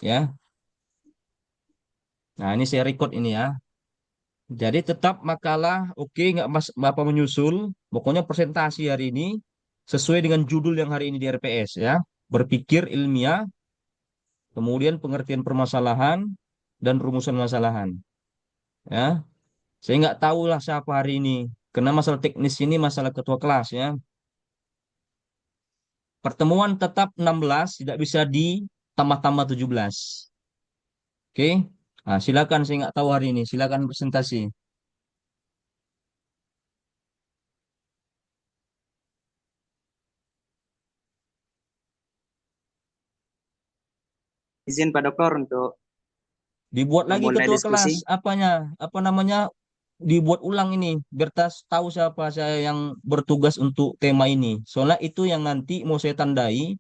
ya. Nah, ini saya record ini ya. Jadi tetap makalah oke nggak Mas Bapak menyusul. Pokoknya presentasi hari ini sesuai dengan judul yang hari ini di RPS ya. Berpikir ilmiah, kemudian pengertian permasalahan dan rumusan masalahan ya. Saya nggak tahu lah siapa hari ini. Karena masalah teknis ini masalah ketua kelas ya. Pertemuan tetap 16, tidak bisa ditambah-tambah 17. Oke. Nah, silakan saya nggak tahu hari ini. Silakan presentasi. Izin Pak Dokter untuk Dibuat lagi memulai ketua diskusi. kelas apanya? Apa namanya? Dibuat ulang ini biar tahu siapa saya yang bertugas untuk tema ini. Soalnya itu yang nanti mau saya tandai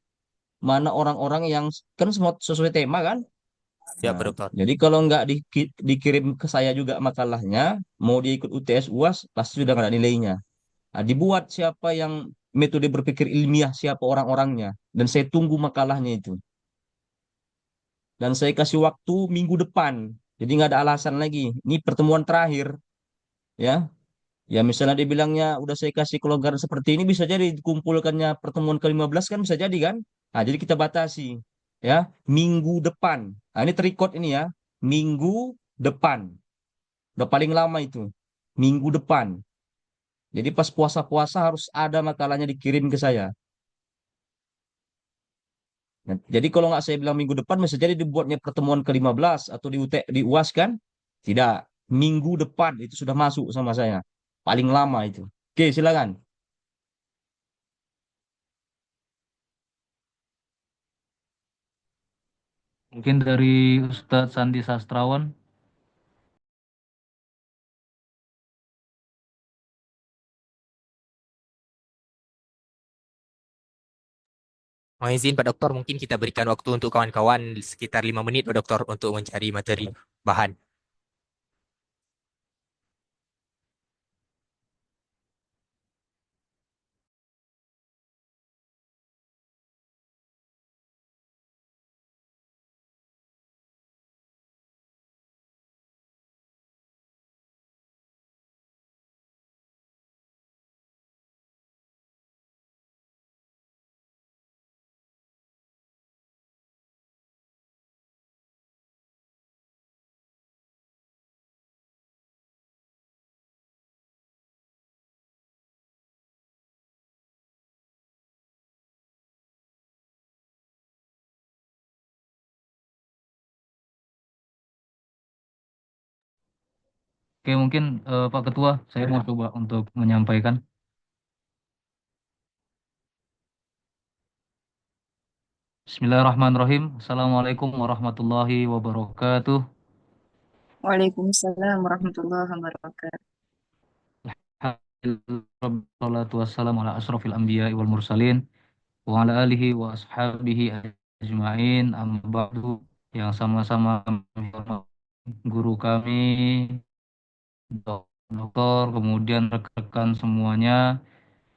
mana orang-orang yang kan semua sesuai tema kan. Ya, Nah, Pak Dokter. jadi kalau nggak dikirim ke saya juga makalahnya, mau diikut UTS UAS pasti sudah nggak ada nilainya. Nah, dibuat siapa yang metode berpikir ilmiah, siapa orang-orangnya, dan saya tunggu makalahnya itu. Dan saya kasih waktu minggu depan. Jadi nggak ada alasan lagi. Ini pertemuan terakhir, ya. Ya misalnya dibilangnya udah saya kasih kelonggaran seperti ini bisa jadi dikumpulkannya pertemuan ke-15 kan bisa jadi kan. Nah, jadi kita batasi ya minggu depan. Nah, ini terikot ini ya. Minggu depan. Udah paling lama itu. Minggu depan. Jadi pas puasa-puasa harus ada makalahnya dikirim ke saya. Nah, jadi kalau nggak saya bilang minggu depan bisa jadi dibuatnya pertemuan ke-15 atau di UAS kan. Tidak. Minggu depan itu sudah masuk sama saya. Paling lama itu. Oke, silakan. Mungkin dari Ustadz Sandi Sastrawan. Mohon izin Pak Dokter, mungkin kita berikan waktu untuk kawan-kawan sekitar 5 menit Pak Dokter untuk mencari materi bahan. Oke, mungkin Pak Ketua, saya mau coba untuk menyampaikan. Bismillahirrahmanirrahim. Assalamualaikum warahmatullahi wabarakatuh. Waalaikumsalam warahmatullahi wabarakatuh. Alhamdulillah, wassalamu ala asrofil anbiya wal mursalin wa ala alihi wa ashabihi ajma'in, amma ba'du. Yang sama-sama menghormati guru kami, dokter, kemudian rekan-rekan semuanya.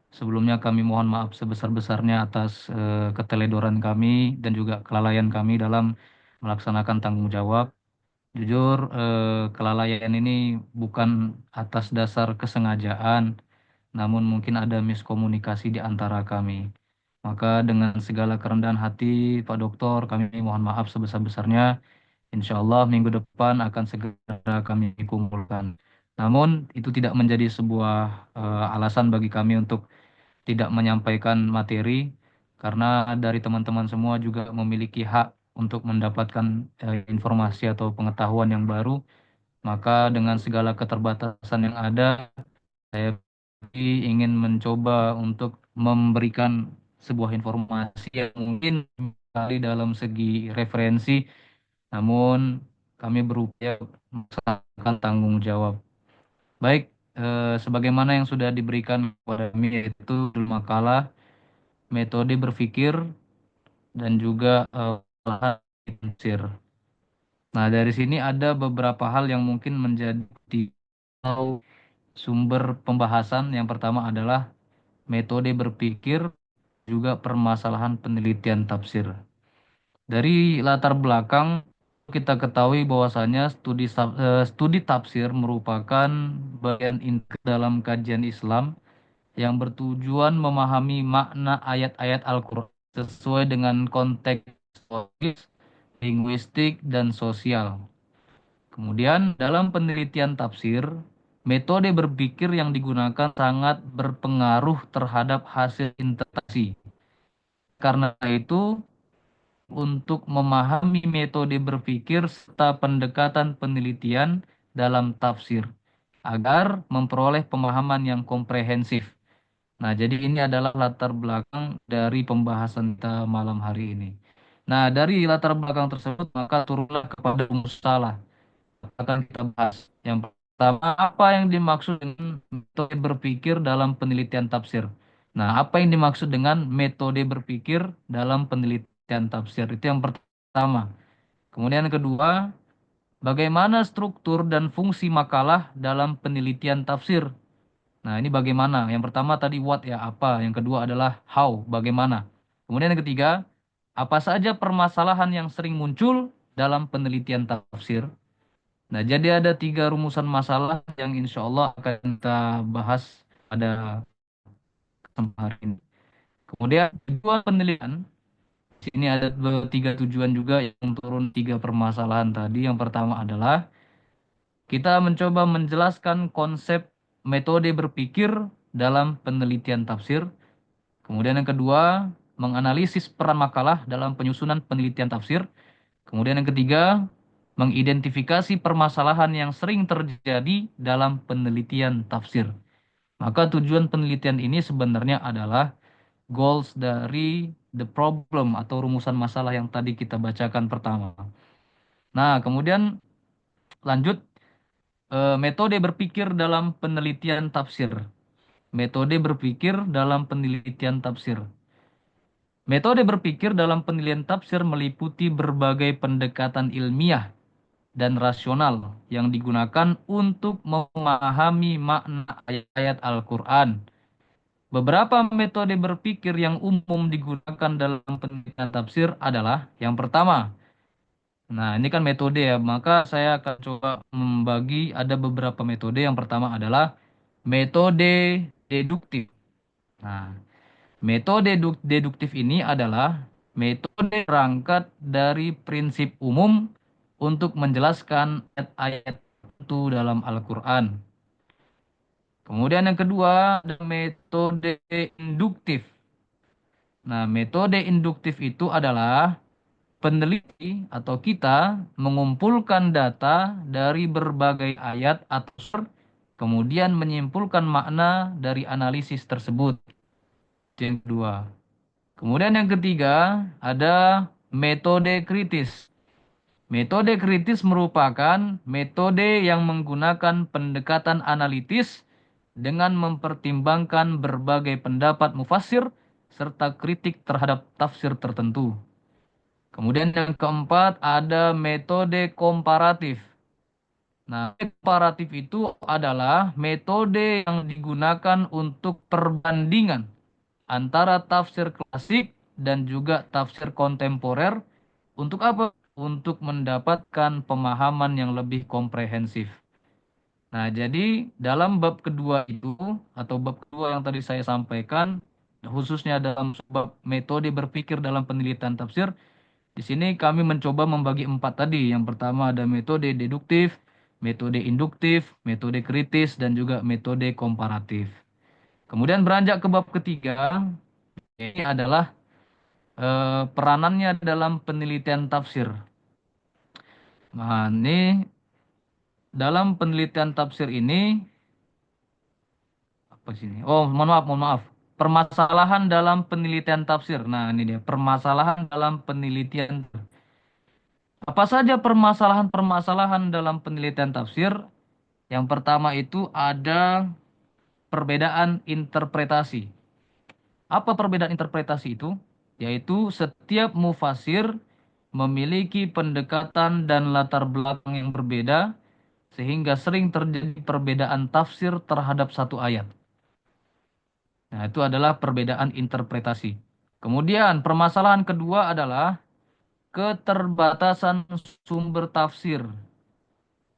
Sebelumnya kami mohon maaf sebesar-besarnya atas keteledoran kami dan juga kelalaian kami dalam melaksanakan tanggung jawab. Jujur, kelalaian ini bukan atas dasar kesengajaan, namun mungkin ada miskomunikasi di antara kami. Maka dengan segala kerendahan hati, Pak Dokter, kami mohon maaf sebesar-besarnya. Insya Allah minggu depan akan segera kami kumpulkan. Namun itu tidak menjadi sebuah alasan bagi kami untuk tidak menyampaikan materi, karena dari teman-teman semua juga memiliki hak untuk mendapatkan informasi atau pengetahuan yang baru. Maka dengan segala keterbatasan yang ada, saya ingin mencoba untuk memberikan sebuah informasi yang mungkin kali dalam segi referensi, namun kami berupaya melaksanakan tanggung jawab. Baik, sebagaimana yang sudah diberikan kepada kami, yaitu judul makalah, metode berpikir, dan juga lahan tafsir. Nah, dari sini ada beberapa hal yang mungkin menjadi sumber pembahasan. Yang pertama adalah metode berpikir, juga permasalahan penelitian tafsir. Dari latar belakang kita ketahui bahwasanya studi tafsir merupakan bagian inti dalam kajian Islam yang bertujuan memahami makna ayat-ayat Al-Quran sesuai dengan konteks historis, linguistik, dan sosial. Kemudian dalam penelitian tafsir, metode berpikir yang digunakan sangat berpengaruh terhadap hasil interpretasi. Karena itu, untuk memahami metode berpikir serta pendekatan penelitian dalam tafsir agar memperoleh pemahaman yang komprehensif. Nah, jadi ini adalah latar belakang dari pembahasan kita malam hari ini. Nah, dari latar belakang tersebut maka turunlah kepada rumus salah akan kita bahas. Yang pertama, apa yang dimaksud dengan metode berpikir dalam penelitian tafsir? Nah, apa yang dimaksud dengan metode berpikir dalam penelitian tafsir? Itu yang pertama. Kemudian yang kedua, bagaimana struktur dan fungsi makalah dalam penelitian tafsir? Nah, ini bagaimana? Yang pertama tadi what ya, apa. Yang kedua adalah how, bagaimana. Kemudian yang ketiga, apa saja permasalahan yang sering muncul dalam penelitian tafsir? Nah, jadi ada 3 rumusan masalah yang insya Allah akan kita bahas pada kesempatan hari ini. Kemudian tujuan penelitian, di sini ada 3 tujuan juga yang turun 3 permasalahan tadi. Yang pertama adalah kita mencoba menjelaskan konsep metode berpikir dalam penelitian tafsir. Kemudian yang kedua, menganalisis peran makalah dalam penyusunan penelitian tafsir. Kemudian yang ketiga, mengidentifikasi permasalahan yang sering terjadi dalam penelitian tafsir. Maka tujuan penelitian ini sebenarnya adalah goals dari the problem atau rumusan masalah yang tadi kita bacakan pertama. Nah, kemudian lanjut metode berpikir dalam penelitian tafsir. Metode berpikir dalam penelitian tafsir. Metode berpikir dalam penelitian tafsir meliputi berbagai pendekatan ilmiah dan rasional yang digunakan untuk memahami makna ayat-ayat Al-Quran. Beberapa metode berpikir yang umum digunakan dalam penelitian tafsir adalah yang pertama. Nah, ini kan metode ya, maka saya akan coba membagi ada beberapa metode. Yang pertama adalah metode deduktif. Nah, metode deduktif ini adalah metode berangkat dari prinsip umum untuk menjelaskan ayat-ayat tertentu dalam Al-Quran. Kemudian yang kedua ada metode induktif. Nah, metode induktif itu adalah peneliti atau kita mengumpulkan data dari berbagai ayat atau sur, kemudian menyimpulkan makna dari analisis tersebut. Itu yang kedua. Kemudian yang ketiga ada metode kritis. Metode kritis merupakan metode yang menggunakan pendekatan analitis dengan mempertimbangkan berbagai pendapat mufassir serta kritik terhadap tafsir tertentu. Kemudian yang keempat ada metode komparatif. Nah, komparatif itu adalah metode yang digunakan untuk perbandingan antara tafsir klasik dan juga tafsir kontemporer. Untuk apa? Untuk mendapatkan pemahaman yang lebih komprehensif. Nah, jadi dalam bab kedua itu, atau bab kedua yang tadi saya sampaikan, khususnya dalam bab metode berpikir dalam penelitian tafsir, di sini kami mencoba membagi 4 tadi. Yang pertama ada metode deduktif, metode induktif, metode kritis, dan juga metode komparatif. Kemudian beranjak ke bab ketiga, ini adalah peranannya dalam penelitian tafsir. Nah, ini dalam penelitian tafsir ini apa sini? Oh, mohon maaf. Permasalahan dalam penelitian tafsir. Nah, ini dia, permasalahan dalam penelitian. Apa saja permasalahan-permasalahan dalam penelitian tafsir? Yang pertama itu ada perbedaan interpretasi. Apa perbedaan interpretasi itu? Yaitu setiap mufasir memiliki pendekatan dan latar belakang yang berbeda sehingga sering terjadi perbedaan tafsir terhadap satu ayat. Nah, itu adalah perbedaan interpretasi. Kemudian permasalahan kedua adalah keterbatasan sumber tafsir.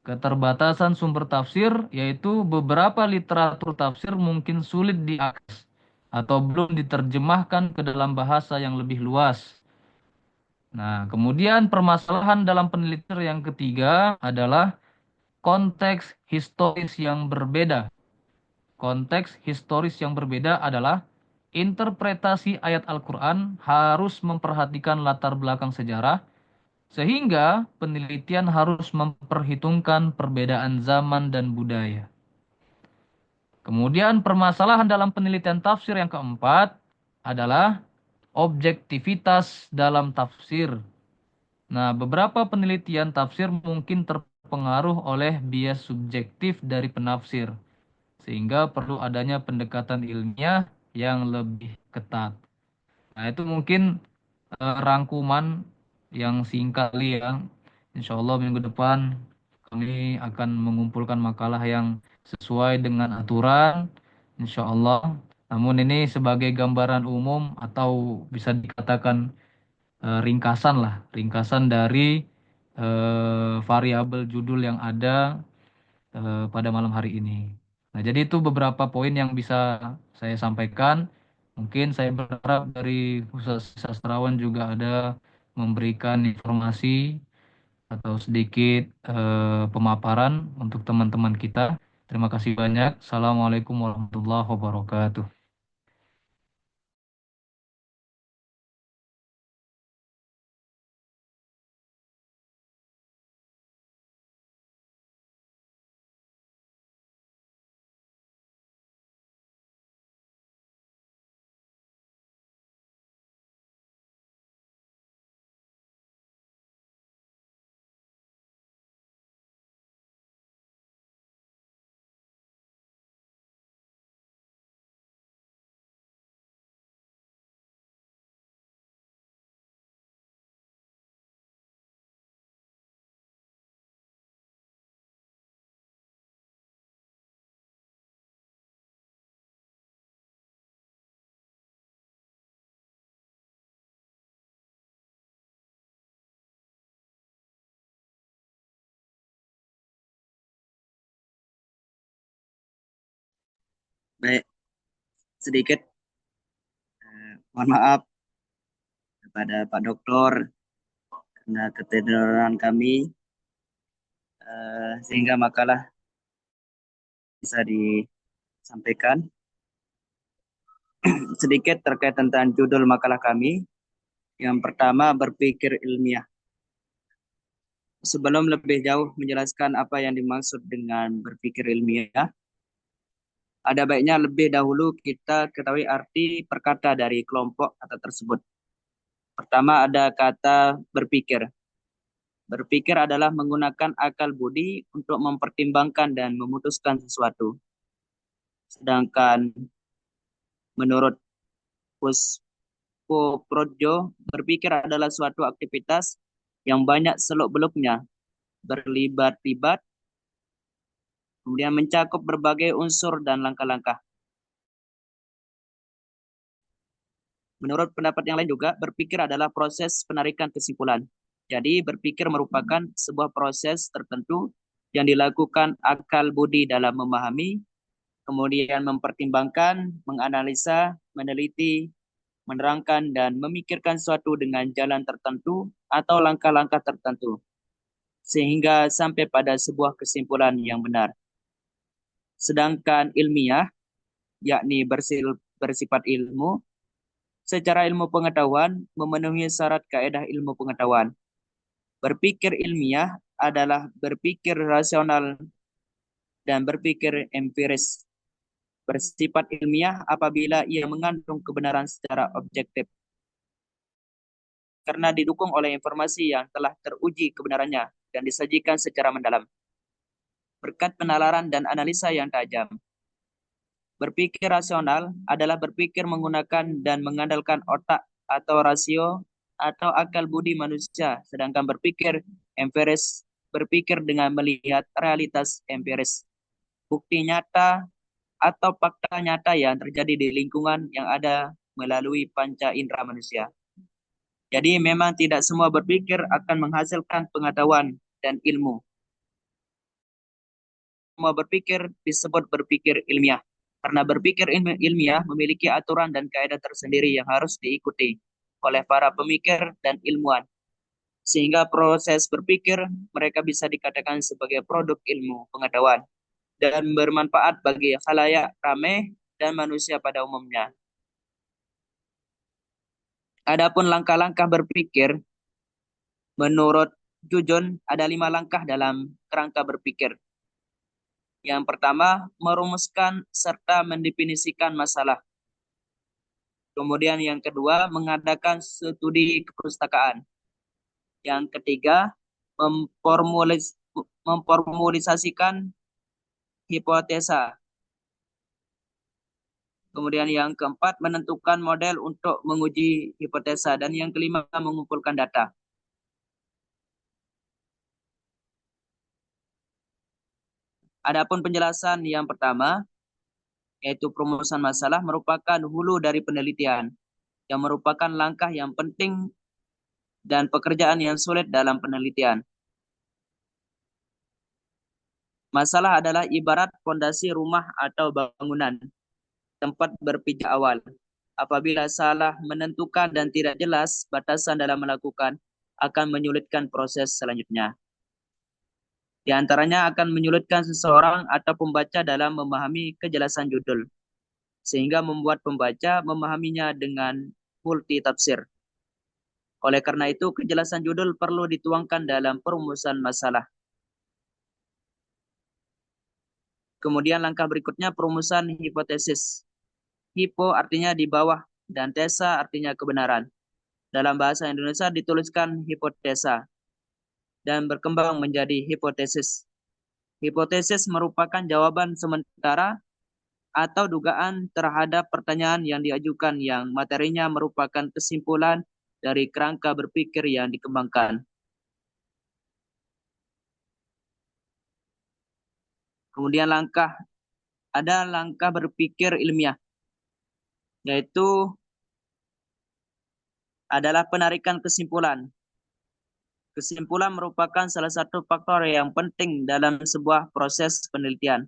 Keterbatasan sumber tafsir yaitu beberapa literatur tafsir mungkin sulit diakses atau belum diterjemahkan ke dalam bahasa yang lebih luas. Nah, kemudian permasalahan dalam penelitian yang ketiga adalah konteks historis yang berbeda. Konteks historis yang berbeda adalah interpretasi ayat Al-Quran harus memperhatikan latar belakang sejarah, sehingga penelitian harus memperhitungkan perbedaan zaman dan budaya. Kemudian permasalahan dalam penelitian tafsir yang keempat adalah objektivitas dalam tafsir. Nah, beberapa penelitian tafsir mungkin terpengaruh oleh bias subjektif dari penafsir, sehingga perlu adanya pendekatan ilmiah yang lebih ketat. Nah, itu mungkin rangkuman yang singkat kali ya. Insya Allah minggu depan kami akan mengumpulkan makalah yang sesuai dengan aturan. Insya Allah. Namun ini sebagai gambaran umum atau bisa dikatakan ringkasan lah, ringkasan dari variabel judul yang ada pada malam hari ini. Nah, jadi itu beberapa poin yang bisa saya sampaikan. Mungkin saya berharap dari khusus sastrawan juga ada memberikan informasi atau sedikit pemaparan untuk teman-teman kita. Terima kasih banyak. Assalamualaikum warahmatullahi wabarakatuh. Baik, sedikit mohon maaf kepada Pak Dokter karena ketidaktahuan kami sehingga makalah bisa disampaikan. Sedikit terkait tentang judul makalah kami. Yang pertama, berpikir ilmiah. Sebelum lebih jauh menjelaskan apa yang dimaksud dengan berpikir ilmiah, ada baiknya lebih dahulu kita ketahui arti perkata dari kelompok kata tersebut. Pertama ada kata berpikir. Berpikir adalah menggunakan akal budi untuk mempertimbangkan dan memutuskan sesuatu. Sedangkan menurut Puspo Projo, berpikir adalah suatu aktivitas yang banyak seluk-beluknya, berlibat-libat, kemudian mencakup berbagai unsur dan langkah-langkah. Menurut pendapat yang lain juga, berpikir adalah proses penarikan kesimpulan. Jadi berpikir merupakan sebuah proses tertentu yang dilakukan akal budi dalam memahami, kemudian mempertimbangkan, menganalisa, meneliti, menerangkan, dan memikirkan suatu dengan jalan tertentu atau langkah-langkah tertentu, sehingga sampai pada sebuah kesimpulan yang benar. Sedangkan ilmiah, yakni bersifat ilmu, secara ilmu pengetahuan memenuhi syarat kaedah ilmu pengetahuan. Berpikir ilmiah adalah berpikir rasional dan berpikir empiris. Bersifat ilmiah apabila ia mengandung kebenaran secara objektif, karena didukung oleh informasi yang telah teruji kebenarannya dan disajikan secara mendalam, berkat penalaran dan analisa yang tajam. Berpikir rasional adalah berpikir menggunakan dan mengandalkan otak atau rasio atau akal budi manusia, sedangkan berpikir empiris berpikir dengan melihat realitas empiris, bukti nyata atau fakta nyata yang terjadi di lingkungan yang ada melalui panca indera manusia. Jadi memang tidak semua berpikir akan menghasilkan pengetahuan dan ilmu. Semua berpikir disebut berpikir ilmiah. Karena berpikir ilmiah memiliki aturan dan kaidah tersendiri yang harus diikuti oleh para pemikir dan ilmuwan. Sehingga proses berpikir mereka bisa dikatakan sebagai produk ilmu pengetahuan dan bermanfaat bagi khalayak ramai dan manusia pada umumnya. Adapun langkah-langkah berpikir, menurut Jujun ada 5 langkah dalam kerangka berpikir. Yang pertama, merumuskan serta mendefinisikan masalah. Kemudian yang kedua, mengadakan studi kepustakaan. Yang ketiga, memformulisasikan hipotesa. Kemudian yang keempat, menentukan model untuk menguji hipotesa. Dan yang kelima, mengumpulkan data. Adapun penjelasan yang pertama, yaitu perumusan masalah merupakan hulu dari penelitian, yang merupakan langkah yang penting dan pekerjaan yang sulit dalam penelitian. Masalah adalah ibarat fondasi rumah atau bangunan, tempat berpijak awal. Apabila salah menentukan dan tidak jelas batasan dalam melakukan, akan menyulitkan proses selanjutnya. Di antaranya akan menyulitkan seseorang atau pembaca dalam memahami kejelasan judul, sehingga membuat pembaca memahaminya dengan multi tafsir. Oleh karena itu, kejelasan judul perlu dituangkan dalam perumusan masalah. Kemudian langkah berikutnya perumusan hipotesis. Hipo artinya di bawah dan tesa artinya kebenaran. Dalam bahasa Indonesia dituliskan hipotesa dan berkembang menjadi hipotesis. Hipotesis merupakan jawaban sementara atau dugaan terhadap pertanyaan yang diajukan yang materinya merupakan kesimpulan dari kerangka berpikir yang dikembangkan. Kemudian ada langkah berpikir ilmiah, yaitu adalah penarikan kesimpulan. Kesimpulan merupakan salah satu faktor yang penting dalam sebuah proses penelitian.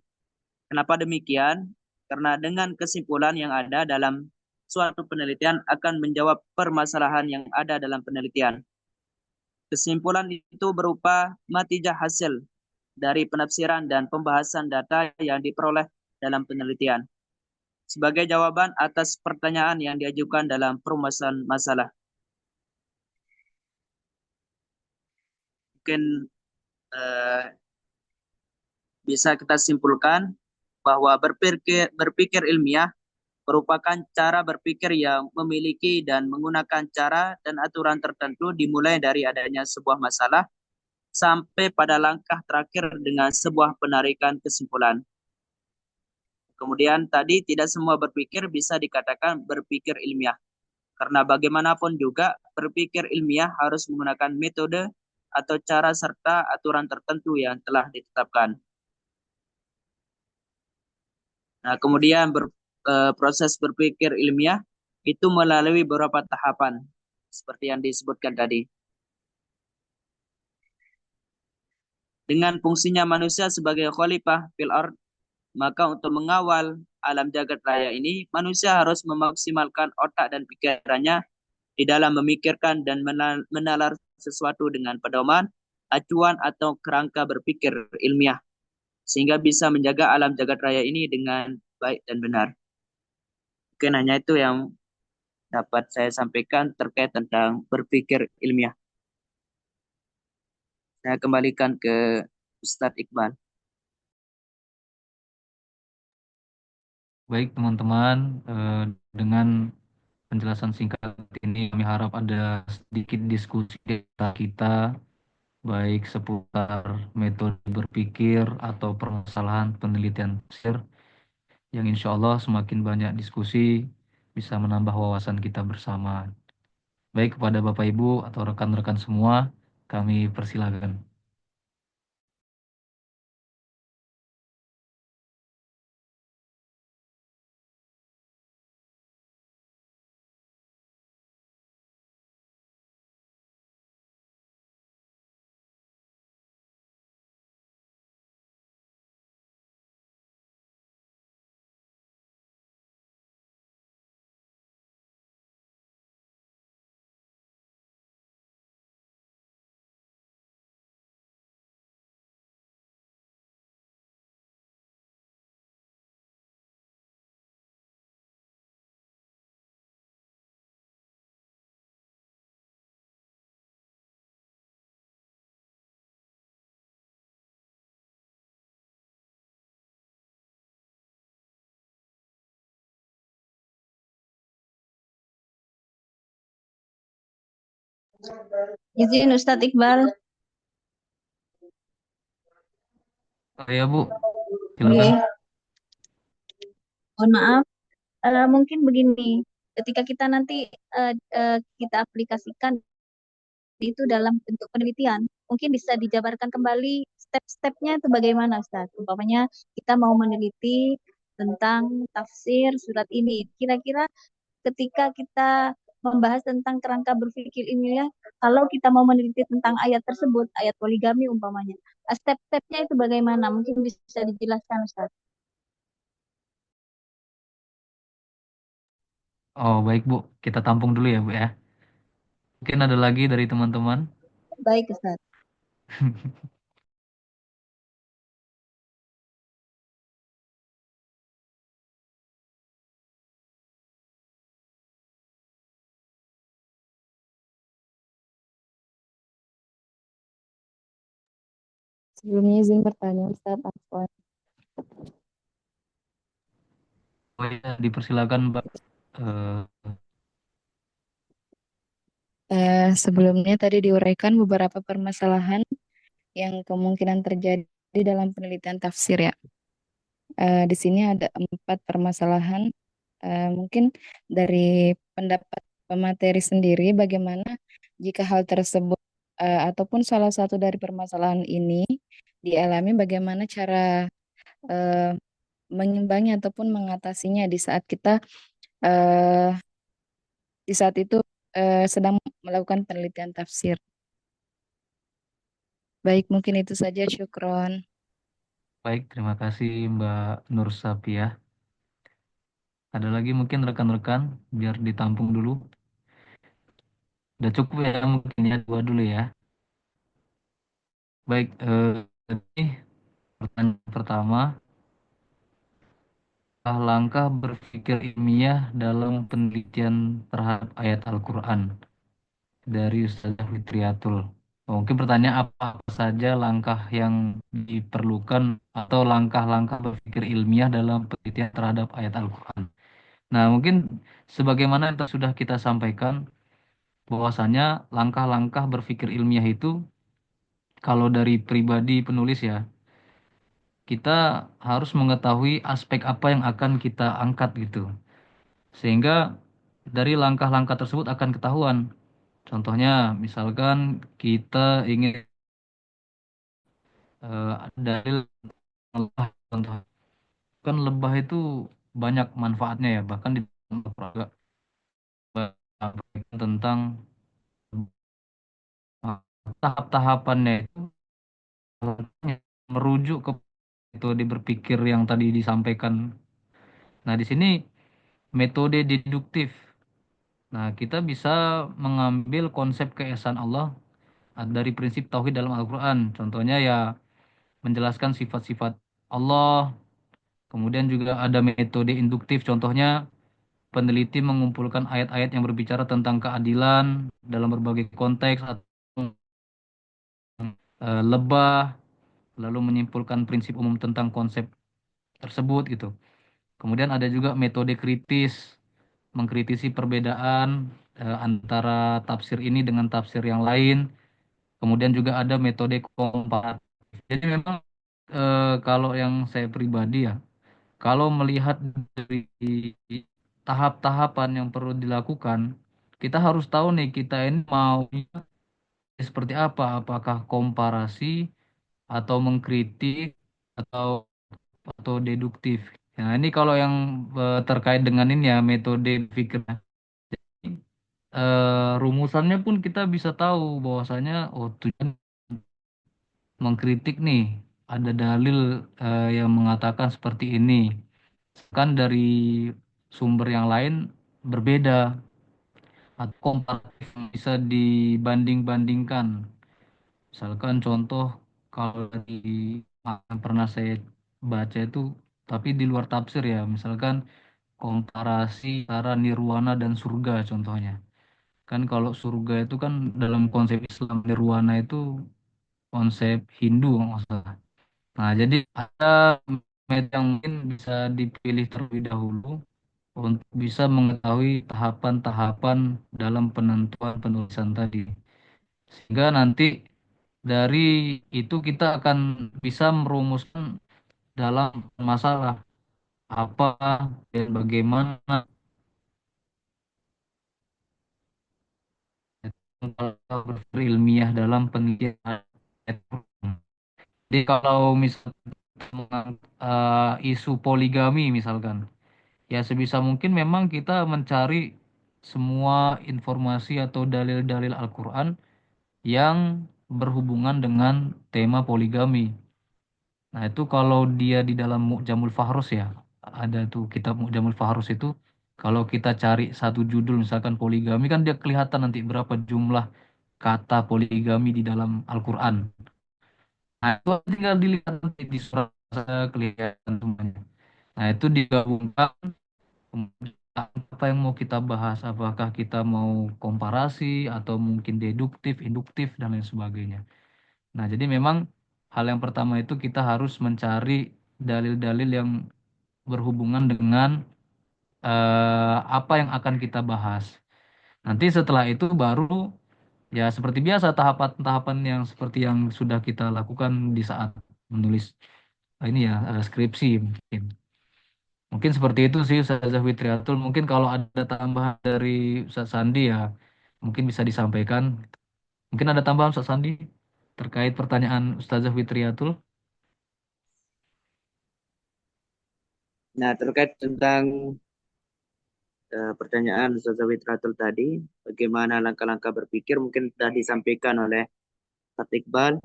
Kenapa demikian? Karena dengan kesimpulan yang ada dalam suatu penelitian akan menjawab permasalahan yang ada dalam penelitian. Kesimpulan itu berupa natijah hasil dari penafsiran dan pembahasan data yang diperoleh dalam penelitian sebagai jawaban atas pertanyaan yang diajukan dalam perumusan masalah. Mungkin bisa kita simpulkan bahwa berpikir ilmiah merupakan cara berpikir yang memiliki dan menggunakan cara dan aturan tertentu dimulai dari adanya sebuah masalah sampai pada langkah terakhir dengan sebuah penarikan kesimpulan. Kemudian tadi tidak semua berpikir bisa dikatakan berpikir ilmiah. Karena bagaimanapun juga berpikir ilmiah harus menggunakan metode atau cara serta aturan tertentu yang telah ditetapkan. Nah, kemudian proses berpikir ilmiah itu melalui beberapa tahapan seperti yang disebutkan tadi. Dengan fungsinya manusia sebagai khalifah fil ard, maka untuk mengawal alam jagat raya ini, manusia harus memaksimalkan otak dan pikirannya di dalam memikirkan dan menalar sesuatu dengan pedoman, acuan atau kerangka berpikir ilmiah, sehingga bisa menjaga alam jagat raya ini dengan baik dan benar. Mungkin hanya itu yang dapat saya sampaikan terkait tentang berpikir ilmiah. Saya kembalikan ke Ustadz Iqbal. Baik teman-teman, dengan penjelasan singkat ini kami harap ada sedikit diskusi di antara kita, baik seputar metode berpikir atau permasalahan penelitian tafsir, yang insya Allah semakin banyak diskusi bisa menambah wawasan kita bersama. Baik kepada Bapak Ibu atau rekan-rekan semua, kami persilakan. Izin Ustadz Iqbal. Oh ya Bu, Oke, silakan. mohon maaf. Mungkin begini, ketika kita nanti kita aplikasikan itu dalam bentuk penelitian, mungkin bisa dijabarkan kembali step-stepnya itu bagaimana, Ustaz? Umpamanya kita mau meneliti tentang tafsir surat ini. Kira-kira ketika kita membahas tentang kerangka berpikir ilmiah, kalau kita mau meneliti tentang ayat tersebut, ayat poligami umpamanya, step-stepnya itu bagaimana? Mungkin bisa dijelaskan, Ustaz. Oh baik Bu, kita tampung dulu ya Bu ya. Mungkin ada lagi dari teman-teman. Baik, Ustaz. Sebelumnya izin bertanya, Ustadz Afwan. Oh ya, dipersilakan Mbak. Eh, Sebelumnya tadi diuraikan beberapa permasalahan yang kemungkinan terjadi dalam penelitian tafsir ya. Di sini ada 4 permasalahan. Mungkin dari pendapat pemateri sendiri, bagaimana jika hal tersebut ataupun salah satu dari permasalahan ini dialami, bagaimana cara eh, mengimbangi ataupun mengatasinya eh, di saat itu sedang melakukan penelitian tafsir. Baik, mungkin itu saja. Syukron. baik, terima kasih Mbak Nur Sapia. Ada lagi mungkin rekan-rekan biar ditampung dulu. Udah cukup ya mungkin ya dua dulu ya. Baik, ini pertanyaan pertama, langkah berpikir ilmiah dalam penelitian terhadap ayat Al-Quran dari Ustazah Fitriyatul. Mungkin pertanyaan apa saja langkah yang diperlukan atau langkah-langkah berpikir ilmiah dalam penelitian terhadap ayat Al-Quran. Nah, mungkin sebagaimana yang sudah kita sampaikan, bahwasanya langkah-langkah berpikir ilmiah itu kalau dari pribadi penulis ya, kita harus mengetahui aspek apa yang akan kita angkat gitu. Sehingga dari langkah-langkah tersebut akan ketahuan. Contohnya, misalkan kita ingin dalil lebah, contoh kan lebah itu banyak manfaatnya ya, bahkan di dalam Al-Quran juga tentang uh, tahap-tahapannya itu merujuk ke metode berpikir yang tadi disampaikan. Nah, di sini metode deduktif. Nah, kita bisa mengambil konsep keesaan Allah dari prinsip tauhid dalam Al-Quran. Contohnya ya menjelaskan sifat-sifat Allah. Kemudian juga ada metode induktif. Contohnya peneliti mengumpulkan ayat-ayat yang berbicara tentang keadilan dalam berbagai konteks atau lebah, lalu menyimpulkan prinsip umum tentang konsep tersebut gitu. Kemudian ada juga metode kritis, mengkritisi perbedaan antara tafsir ini dengan tafsir yang lain. Kemudian juga ada metode komparatif. Jadi memang kalau yang saya pribadi ya, kalau melihat dari tahap-tahapan yang perlu dilakukan, kita harus tahu nih kita ini mau seperti apa, apakah komparasi atau mengkritik atau deduktif. Nah, ini kalau yang terkait dengan ini ya metode pikir. Rumusannya pun kita bisa tahu bahwasanya oh tujuan mengkritik nih ada dalil yang mengatakan seperti ini. Kan dari sumber yang lain berbeda atau komparatif bisa dibanding-bandingkan. Misalkan contoh kalau di yang pernah saya baca itu tapi di luar tafsir ya, misalkan komparasi antara nirwana dan surga contohnya. Kan kalau surga itu kan dalam konsep Islam, nirwana itu konsep Hindu kalau nggak salah. Nah, jadi ada metode yang mungkin bisa dipilih terlebih dahulu untuk bisa mengetahui tahapan-tahapan dalam penentuan penulisan tadi. Sehingga nanti dari itu kita akan bisa merumuskan dalam masalah apa dan bagaimana ilmiah dalam penelitian. Jadi kalau misalkan isu poligami misalkan, ya sebisa mungkin memang kita mencari semua informasi atau dalil-dalil Al-Quran yang berhubungan dengan tema poligami. Nah itu kalau dia di dalam Mu'jamul Fahrus ya, ada tuh kitab Mu'jamul Fahrus itu, kalau kita cari satu judul misalkan poligami kan dia kelihatan nanti berapa jumlah kata poligami di dalam Al-Quran. Nah itu tinggal dilihat nanti di surat kelihatan semuanya. Nah itu digabungkan. Kemudian apa yang mau kita bahas? Apakah kita mau komparasi atau mungkin deduktif, induktif dan lain sebagainya. Nah, jadi memang hal yang pertama itu kita harus mencari dalil-dalil yang berhubungan dengan apa yang akan kita bahas. Nanti setelah itu baru ya seperti biasa tahapan-tahapan yang seperti yang sudah kita lakukan di saat menulis ini ya skripsi mungkin. Mungkin seperti itu sih Ustazah Fitriatul. Mungkin kalau ada tambahan dari Ustaz Sandi ya mungkin bisa disampaikan. Mungkin ada tambahan Ustaz Sandi terkait pertanyaan Ustazah Fitriatul. Nah, terkait tentang pertanyaan Ustaz Witratul tadi, bagaimana langkah-langkah berpikir mungkin sudah disampaikan oleh Pak Iqbal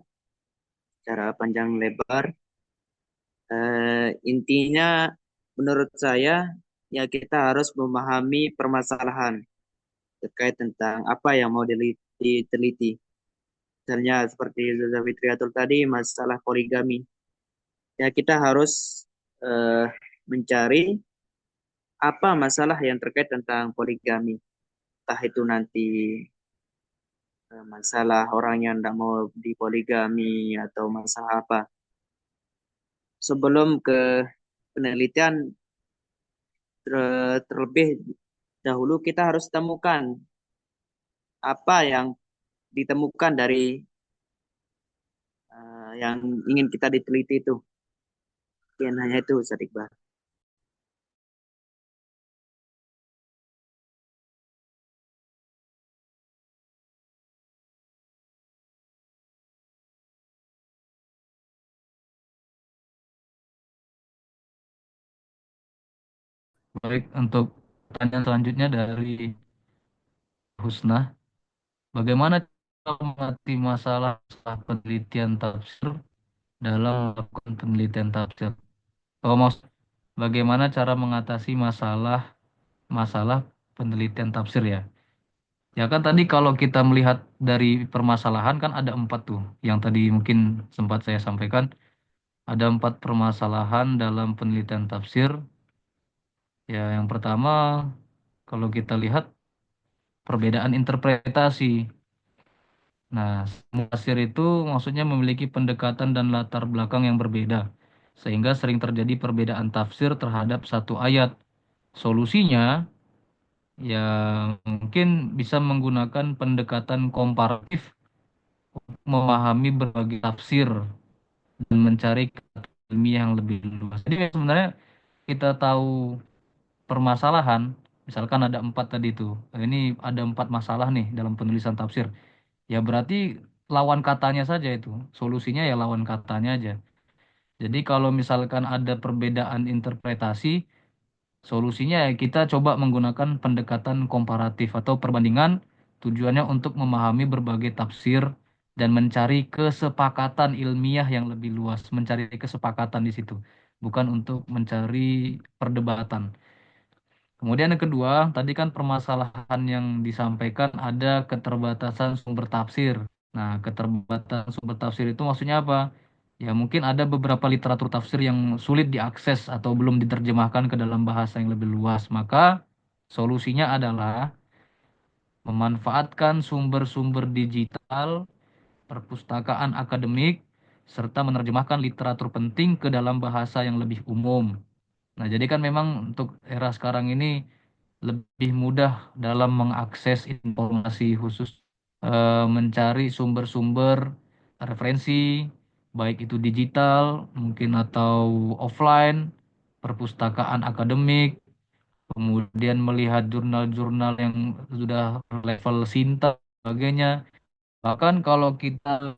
secara panjang lebar. Intinya menurut saya ya kita harus memahami permasalahan terkait tentang apa yang mau diteliti. Misalnya seperti Ustaz Witratul tadi masalah poligami. Ya kita harus eh, mencari apa masalah yang terkait tentang poligami. Entah itu nanti masalah orang yang tidak mau dipoligami atau masalah apa. Sebelum ke penelitian terlebih dahulu kita harus temukan apa yang ditemukan dari yang ingin kita diteliti itu. Yang hanya itu Ustaz Iqbal. Baik, untuk pertanyaan selanjutnya dari Husna, bagaimana cara mengerti masalah penelitian tafsir dalam melakukan penelitian tafsir? Oh, bagaimana cara mengatasi masalah masalah penelitian tafsir ya? Ya kan tadi kalau kita melihat dari permasalahan kan ada empat tuh, yang tadi mungkin sempat saya sampaikan, ada empat permasalahan dalam penelitian tafsir. Ya, yang pertama kalau kita lihat perbedaan interpretasi. Nah, tafsir itu maksudnya memiliki pendekatan dan latar belakang yang berbeda, sehingga sering terjadi perbedaan tafsir terhadap satu ayat. Solusinya, ya mungkin bisa menggunakan pendekatan komparatif, memahami berbagai tafsir, dan mencari kata ilmiah yang lebih luas. Jadi sebenarnya kita tahu permasalahan, misalkan ada empat tadi itu, ini ada empat masalah nih dalam penulisan tafsir. Ya berarti lawan katanya saja itu. Solusinya ya lawan katanya aja. Jadi kalau misalkan ada perbedaan interpretasi, solusinya ya kita coba menggunakan pendekatan komparatif atau perbandingan, tujuannya untuk memahami berbagai tafsir dan mencari kesepakatan ilmiah yang lebih luas, mencari kesepakatan di situ, bukan untuk mencari perdebatan. Kemudian yang kedua, tadi kan permasalahan yang disampaikan ada keterbatasan sumber tafsir. Nah, keterbatasan sumber tafsir itu maksudnya apa? Ya, mungkin ada beberapa literatur tafsir yang sulit diakses atau belum diterjemahkan ke dalam bahasa yang lebih luas. Maka, solusinya adalah memanfaatkan sumber-sumber digital, perpustakaan akademik, serta menerjemahkan literatur penting ke dalam bahasa yang lebih umum. Nah, jadi kan memang untuk era sekarang ini lebih mudah dalam mengakses informasi khusus mencari sumber-sumber referensi, baik itu digital mungkin atau offline, perpustakaan akademik, kemudian melihat jurnal-jurnal yang sudah level Sinta, dan sebagainya. Bahkan kalau kita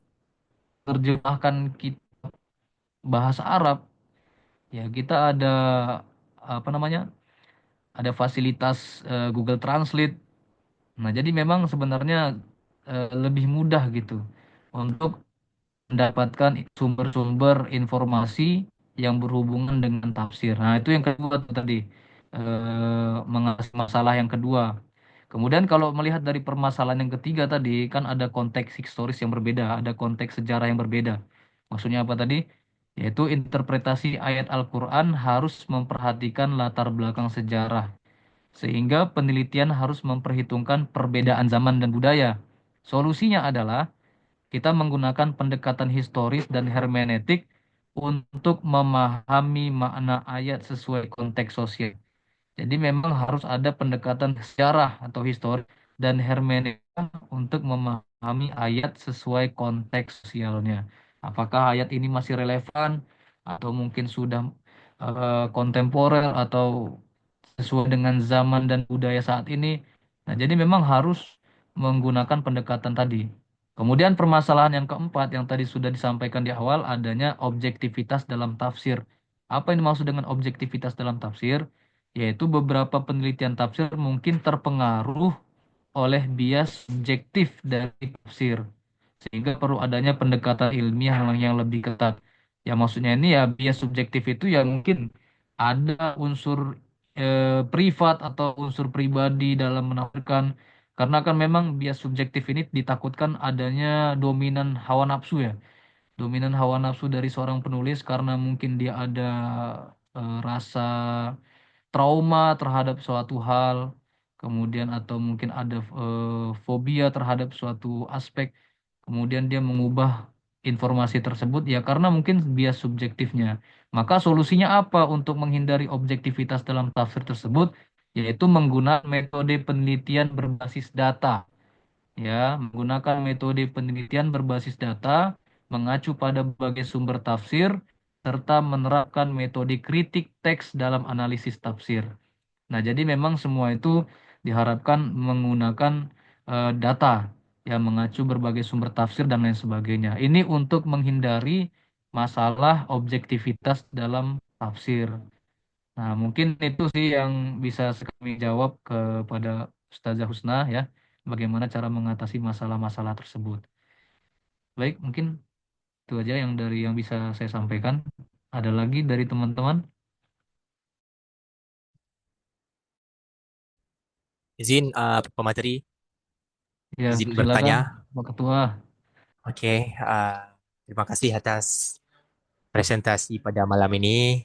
terjemahkan bahasa Arab, ya kita ada apa namanya? Ada fasilitas Google Translate. Nah, jadi memang sebenarnya lebih mudah gitu untuk mendapatkan sumber-sumber informasi yang berhubungan dengan tafsir. Nah, itu yang kedua tuh tadi, mengatasi masalah yang kedua. Kemudian kalau melihat dari permasalahan yang ketiga tadi, kan ada konteks historis yang berbeda, ada konteks sejarah yang berbeda. Maksudnya apa tadi? Yaitu interpretasi ayat Al-Quran harus memperhatikan latar belakang sejarah, sehingga penelitian harus memperhitungkan perbedaan zaman dan budaya. Solusinya adalah kita menggunakan pendekatan historis dan hermeneutik untuk memahami makna ayat sesuai konteks sosial. Jadi memang harus ada pendekatan sejarah atau histori dan hermeneutika untuk memahami ayat sesuai konteks sosialnya. Apakah ayat ini masih relevan atau mungkin sudah kontemporer atau sesuai dengan zaman dan budaya saat ini. Nah, jadi memang harus menggunakan pendekatan tadi. Kemudian permasalahan yang keempat yang tadi sudah disampaikan di awal, adanya objektivitas dalam tafsir. Apa yang dimaksud dengan objektivitas dalam tafsir? Yaitu beberapa penelitian tafsir mungkin terpengaruh oleh bias subjektif dari tafsir, sehingga perlu adanya pendekatan ilmiah yang lebih ketat. Ya maksudnya ini ya bias subjektif itu ya mungkin ada unsur privat atau unsur pribadi dalam menafsirkan, karena kan memang bias subjektif ini ditakutkan adanya dominan hawa nafsu ya, dominan hawa nafsu dari seorang penulis karena mungkin dia ada rasa trauma terhadap suatu hal, kemudian atau mungkin ada fobia terhadap suatu aspek, kemudian dia mengubah informasi tersebut ya karena mungkin bias subjektifnya. Maka solusinya apa untuk menghindari objektivitas dalam tafsir tersebut? Yaitu menggunakan metode penelitian berbasis data. Ya, menggunakan metode penelitian berbasis data, mengacu pada berbagai sumber tafsir, serta menerapkan metode kritik teks dalam analisis tafsir. Nah, jadi memang semua itu diharapkan menggunakan data yang mengacu berbagai sumber tafsir dan lain sebagainya. Ini untuk menghindari masalah objektivitas dalam tafsir. Nah, mungkin itu sih yang bisa kami jawab kepada Ustazah Husna ya, bagaimana cara mengatasi masalah-masalah tersebut. Baik, mungkin itu aja yang dari yang bisa saya sampaikan. Ada lagi dari teman-teman? Izin pemateri, Ya, izin silakan bertanya. Pak Ketua. Oke, terima kasih atas presentasi pada malam ini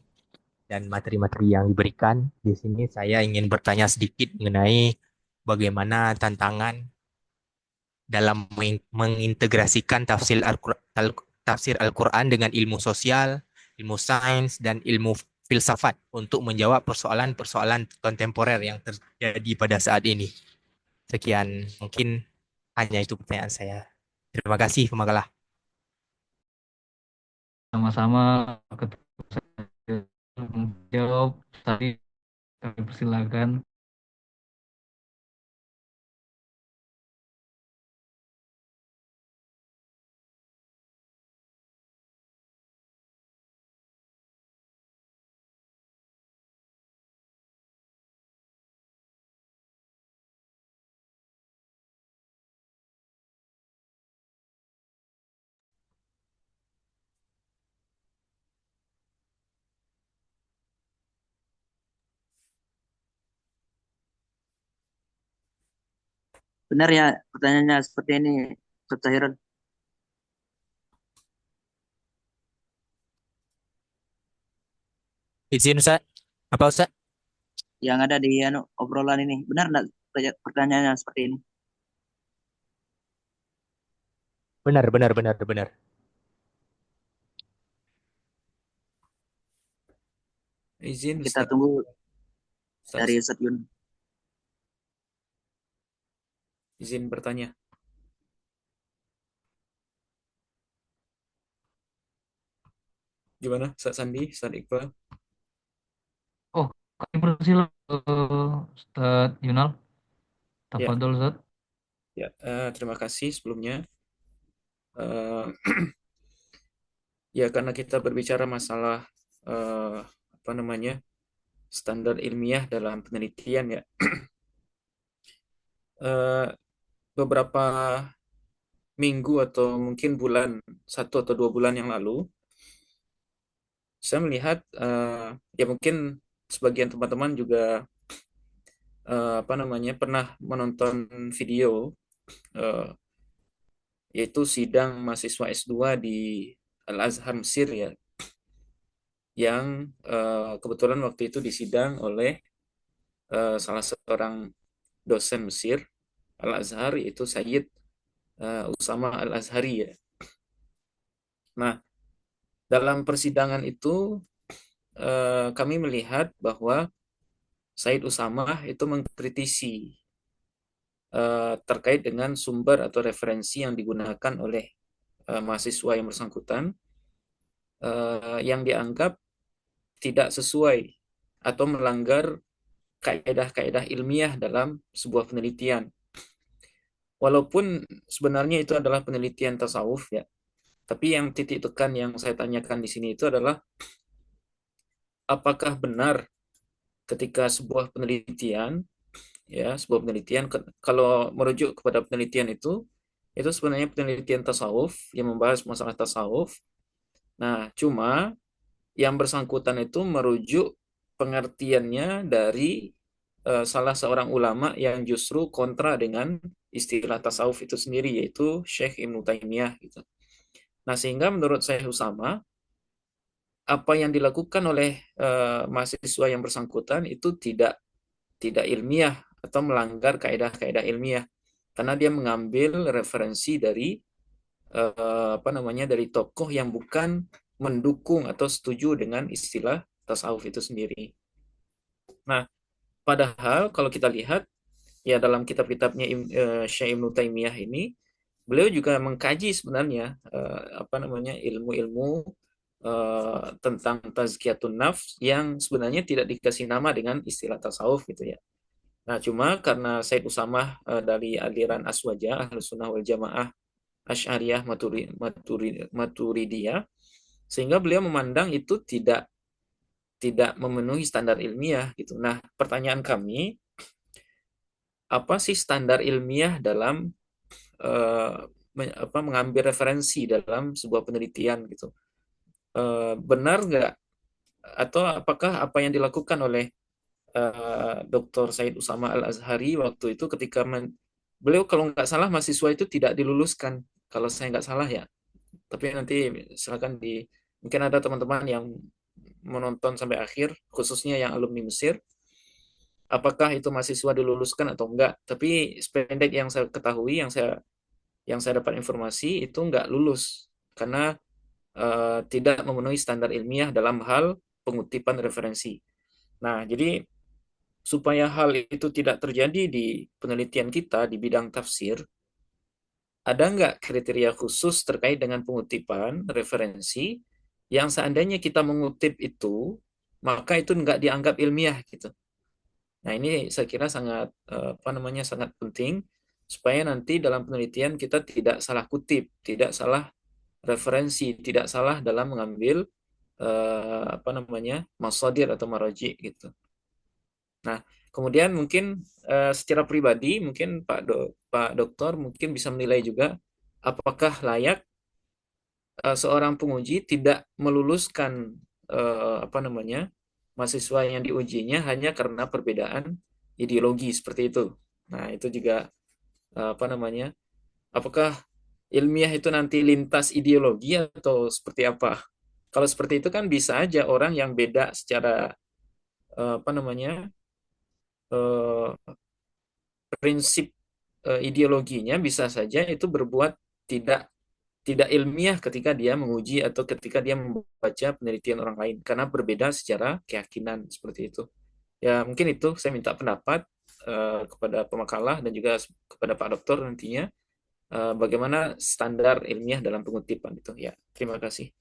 dan materi-materi yang diberikan. Di sini saya ingin bertanya sedikit mengenai bagaimana tantangan dalam mengintegrasikan tafsir Al-Quran dengan ilmu sosial, ilmu sains, dan ilmu filsafat untuk menjawab persoalan-persoalan kontemporer yang terjadi pada saat ini. Sekian, mungkin hanya itu pertanyaan saya. Terima kasih, Pemakalah. Sama-sama Pak Ketua. Jawab tadi, kami persilakan. Benar ya pertanyaannya seperti ini, Ustaz Zahirul. Izin, Ustaz. Apa, Ustaz? Yang ada di obrolan ini. Benar enggak pertanyaannya seperti ini? Benar, benar, benar, benar. Izin Kita Ustaz. tunggu Ustaz, dari Ustaz Yun. izin bertanya. Gimana, Ustaz Sandi, Ustaz Iqbal? Oh, kami persilakan Ustaz Yunal. Ya, Tafadhol Ustaz. ya. Terima kasih sebelumnya. Eh, ya, karena kita berbicara masalah apa namanya standar ilmiah dalam penelitian ya. Eh, Beberapa minggu atau mungkin bulan 1 atau 2 bulan yang lalu, saya melihat ya mungkin sebagian teman-teman juga apa namanya pernah menonton video eh, yaitu sidang mahasiswa S2 di Al-Azhar Mesir ya, yang kebetulan waktu itu disidang oleh salah seorang dosen Mesir Al-Azhar, yaitu Sayyid Usama Al-Azhari ya. Nah, dalam persidangan itu kami melihat bahwa Said Usama itu mengkritisi terkait dengan sumber atau referensi yang digunakan oleh mahasiswa yang bersangkutan, yang dianggap tidak sesuai atau melanggar kaedah-kaedah ilmiah dalam sebuah penelitian. Walaupun sebenarnya itu adalah penelitian tasawuf ya, tapi yang titik tekan yang saya tanyakan di sini itu adalah apakah benar ketika sebuah penelitian kalau merujuk kepada penelitian itu sebenarnya penelitian tasawuf yang membahas masalah tasawuf. Nah, cuma yang bersangkutan itu merujuk pengertiannya dari salah seorang ulama yang justru kontra dengan istilah tasawuf itu sendiri, yaitu Syekh Ibnu Taimiyah gitu. Nah, sehingga menurut saya Usama, apa yang dilakukan oleh mahasiswa yang bersangkutan itu tidak ilmiah atau melanggar kaedah-kaedah ilmiah, karena dia mengambil referensi dari apa namanya dari tokoh yang bukan mendukung atau setuju dengan istilah tasawuf itu sendiri. Nah, padahal kalau kita lihat ya dalam kitab-kitabnya Syekh Ibnu Taimiyah ini, beliau juga mengkaji sebenarnya apa namanya ilmu-ilmu tentang tazkiyatun nafs yang sebenarnya tidak dikasih nama dengan istilah tasawuf gitu ya. Nah, cuma karena Said Usamah dari aliran Aswaja, Ahlus Sunnah wal Jamaah, Asy'ariyah, Maturidiyah, sehingga beliau memandang itu tidak tidak memenuhi standar ilmiah gitu. Nah, pertanyaan kami, apa sih standar ilmiah dalam eh, mengambil referensi dalam sebuah penelitian gitu? Benar nggak? Atau apakah apa yang dilakukan oleh Dr. Said Usama Al-Azhari waktu itu ketika beliau kalau nggak salah mahasiswa itu tidak diluluskan, kalau saya nggak salah ya. Tapi nanti silakan mungkin ada teman-teman yang menonton sampai akhir, khususnya yang alumni Mesir, apakah itu mahasiswa diluluskan atau enggak. Tapi sependek yang saya ketahui, yang saya dapat informasi itu enggak lulus karena tidak memenuhi standar ilmiah dalam hal pengutipan referensi. Nah, jadi supaya hal itu tidak terjadi di penelitian kita di bidang tafsir, ada nggak kriteria khusus terkait dengan pengutipan referensi yang seandainya kita mengutip itu, maka itu nggak dianggap ilmiah gitu. Nah, ini saya kira sangat apa namanya sangat penting supaya nanti dalam penelitian kita tidak salah kutip, tidak salah referensi, tidak salah dalam mengambil apa namanya masadir atau maraji gitu. Nah, kemudian mungkin secara pribadi mungkin Pak Doktor mungkin bisa menilai juga apakah layak seorang penguji tidak meluluskan apa namanya mahasiswa yang diujinya hanya karena perbedaan ideologi seperti itu. Nah, itu juga apa namanya? Apakah ilmiah itu nanti lintas ideologi atau seperti apa? Kalau seperti itu kan bisa aja orang yang beda secara apa namanya eh, prinsip ideologinya bisa saja itu berbuat tidak tidak ilmiah ketika dia menguji atau ketika dia membaca penelitian orang lain karena berbeda secara keyakinan seperti itu. Ya, mungkin itu saya minta pendapat kepada pemakalah dan juga kepada Pak Dokter nantinya bagaimana standar ilmiah dalam pengutipan itu. Ya, terima kasih.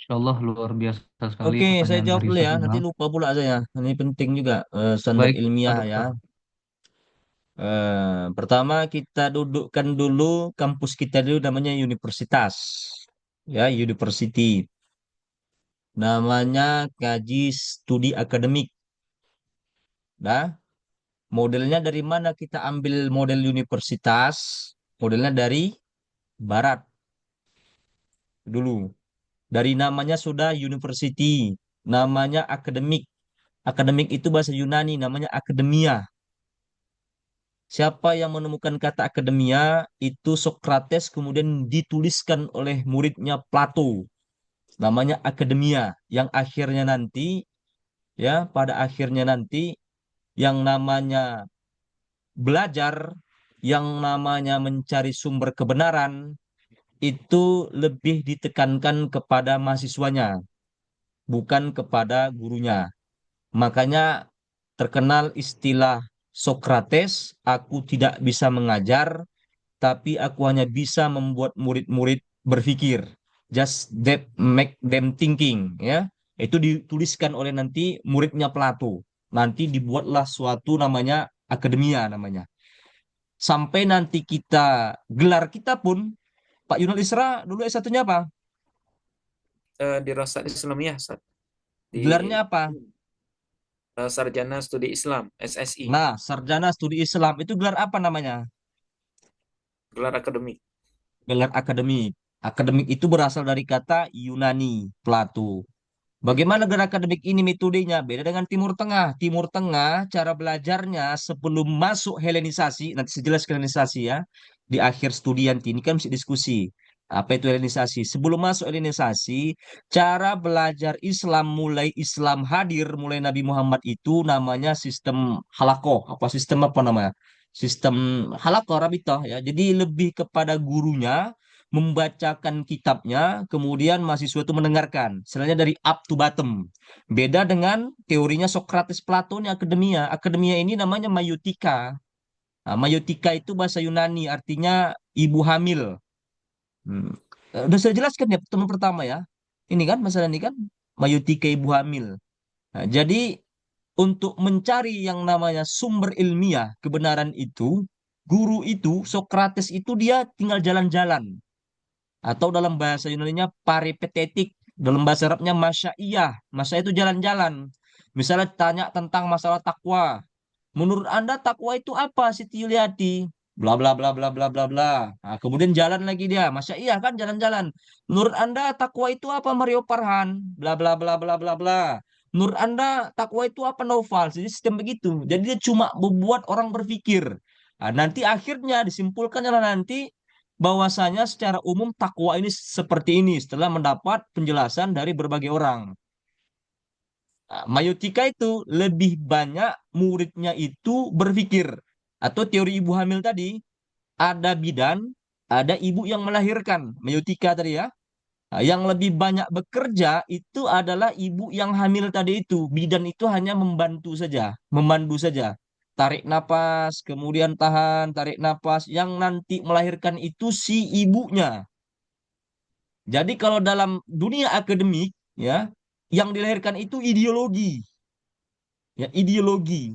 Insya Allah luar biasa sekali Oke, saya pertanyaan jawab dari dulu Ustaz ya. Nanti Imam. lupa pula saya. Ini penting juga standar Baik, Pak ilmiah ya. Dokter. Pertama kita dudukkan dulu kampus kita dulu namanya universitas. Ya, university. Namanya kaji studi akademik. Nah, modelnya dari mana kita ambil model universitas? Modelnya dari barat dulu. Dari namanya sudah university, namanya akademik. Akademik itu bahasa Yunani, namanya akademia. Siapa yang menemukan kata akademia itu Sokrates kemudian dituliskan oleh muridnya Plato. Namanya akademia yang akhirnya nanti ya pada akhirnya nanti yang namanya belajar, yang namanya mencari sumber kebenaran itu lebih ditekankan kepada mahasiswanya, bukan kepada gurunya. Makanya terkenal istilah Sokrates, aku tidak bisa mengajar, tapi aku hanya bisa membuat murid-murid berpikir. Just that make them thinking, ya. Itu dituliskan oleh nanti muridnya Plato. Nanti dibuatlah suatu namanya akademia namanya. Sampai nanti kita gelar kita pun Pak Yunus Isra dulu S1-nya apa? Di Rosaat Islamiyah, Ustaz. Di Gelarnya apa? Sarjana Studi Islam, SSI, Nah, sarjana studi Islam itu gelar apa namanya? gelar akademik. Gelar akademik. Akademik itu berasal dari kata Yunani, Plato. Bagaimana gelar akademik ini metodenya? Beda dengan Timur Tengah. Timur Tengah cara belajarnya sebelum masuk Helenisasi, nanti sejelas Helenisasi ya. Di akhir studi nanti ini kan mesti diskusi. Apa itu Helenisasi? Sebelum masuk Helenisasi, cara belajar Islam mulai Islam hadir, mulai Nabi Muhammad itu namanya sistem halakoh. Apa sistem apa namanya? Sistem halakoh rabitoh ya. Jadi lebih kepada gurunya membacakan kitabnya, kemudian mahasiswa itu mendengarkan. Istilahnya dari up to bottom. Beda dengan teorinya Socrates Plato ini akademia. Akademia ini namanya maiotika. Nah, maiotika itu bahasa Yunani, artinya ibu hamil. Hmm. Udah saya jelaskan ya teman pertama ya. Ini kan masalah ini kan maiotika ibu hamil. Nah, jadi untuk mencari yang namanya sumber ilmiah kebenaran itu, guru itu Socrates itu dia tinggal jalan-jalan atau dalam bahasa Yunaninya peripatetik, dalam bahasa Arabnya masyaiyah. Masya itu jalan-jalan. Misalnya tanya tentang masalah takwa. Menurut Anda takwa itu apa, Siti Yuliati? Bla bla bla bla bla bla bla. Nah, kemudian jalan lagi dia. Masya iya kan jalan-jalan. Menurut Anda takwa itu apa, Mario Parhan? Bla bla bla bla bla bla. Menurut Anda takwa itu apa, Noval? Jadi sistem begitu. Jadi dia cuma membuat orang berpikir. Nah, nanti akhirnya disimpulkan adalah nanti bahwasanya secara umum takwa ini seperti ini setelah mendapat penjelasan dari berbagai orang. Nah, Mayotika itu lebih banyak muridnya itu berpikir atau teori ibu hamil tadi ada bidan, ada ibu yang melahirkan. Mayotika tadi ya. Nah, yang lebih banyak bekerja itu adalah ibu yang hamil tadi itu. Bidan itu hanya membantu saja, memandu saja. Tarik napas, kemudian tahan, tarik napas. Yang nanti melahirkan itu si ibunya. Jadi kalau dalam dunia akademik ya, yang dilahirkan itu ideologi, ya ideologi.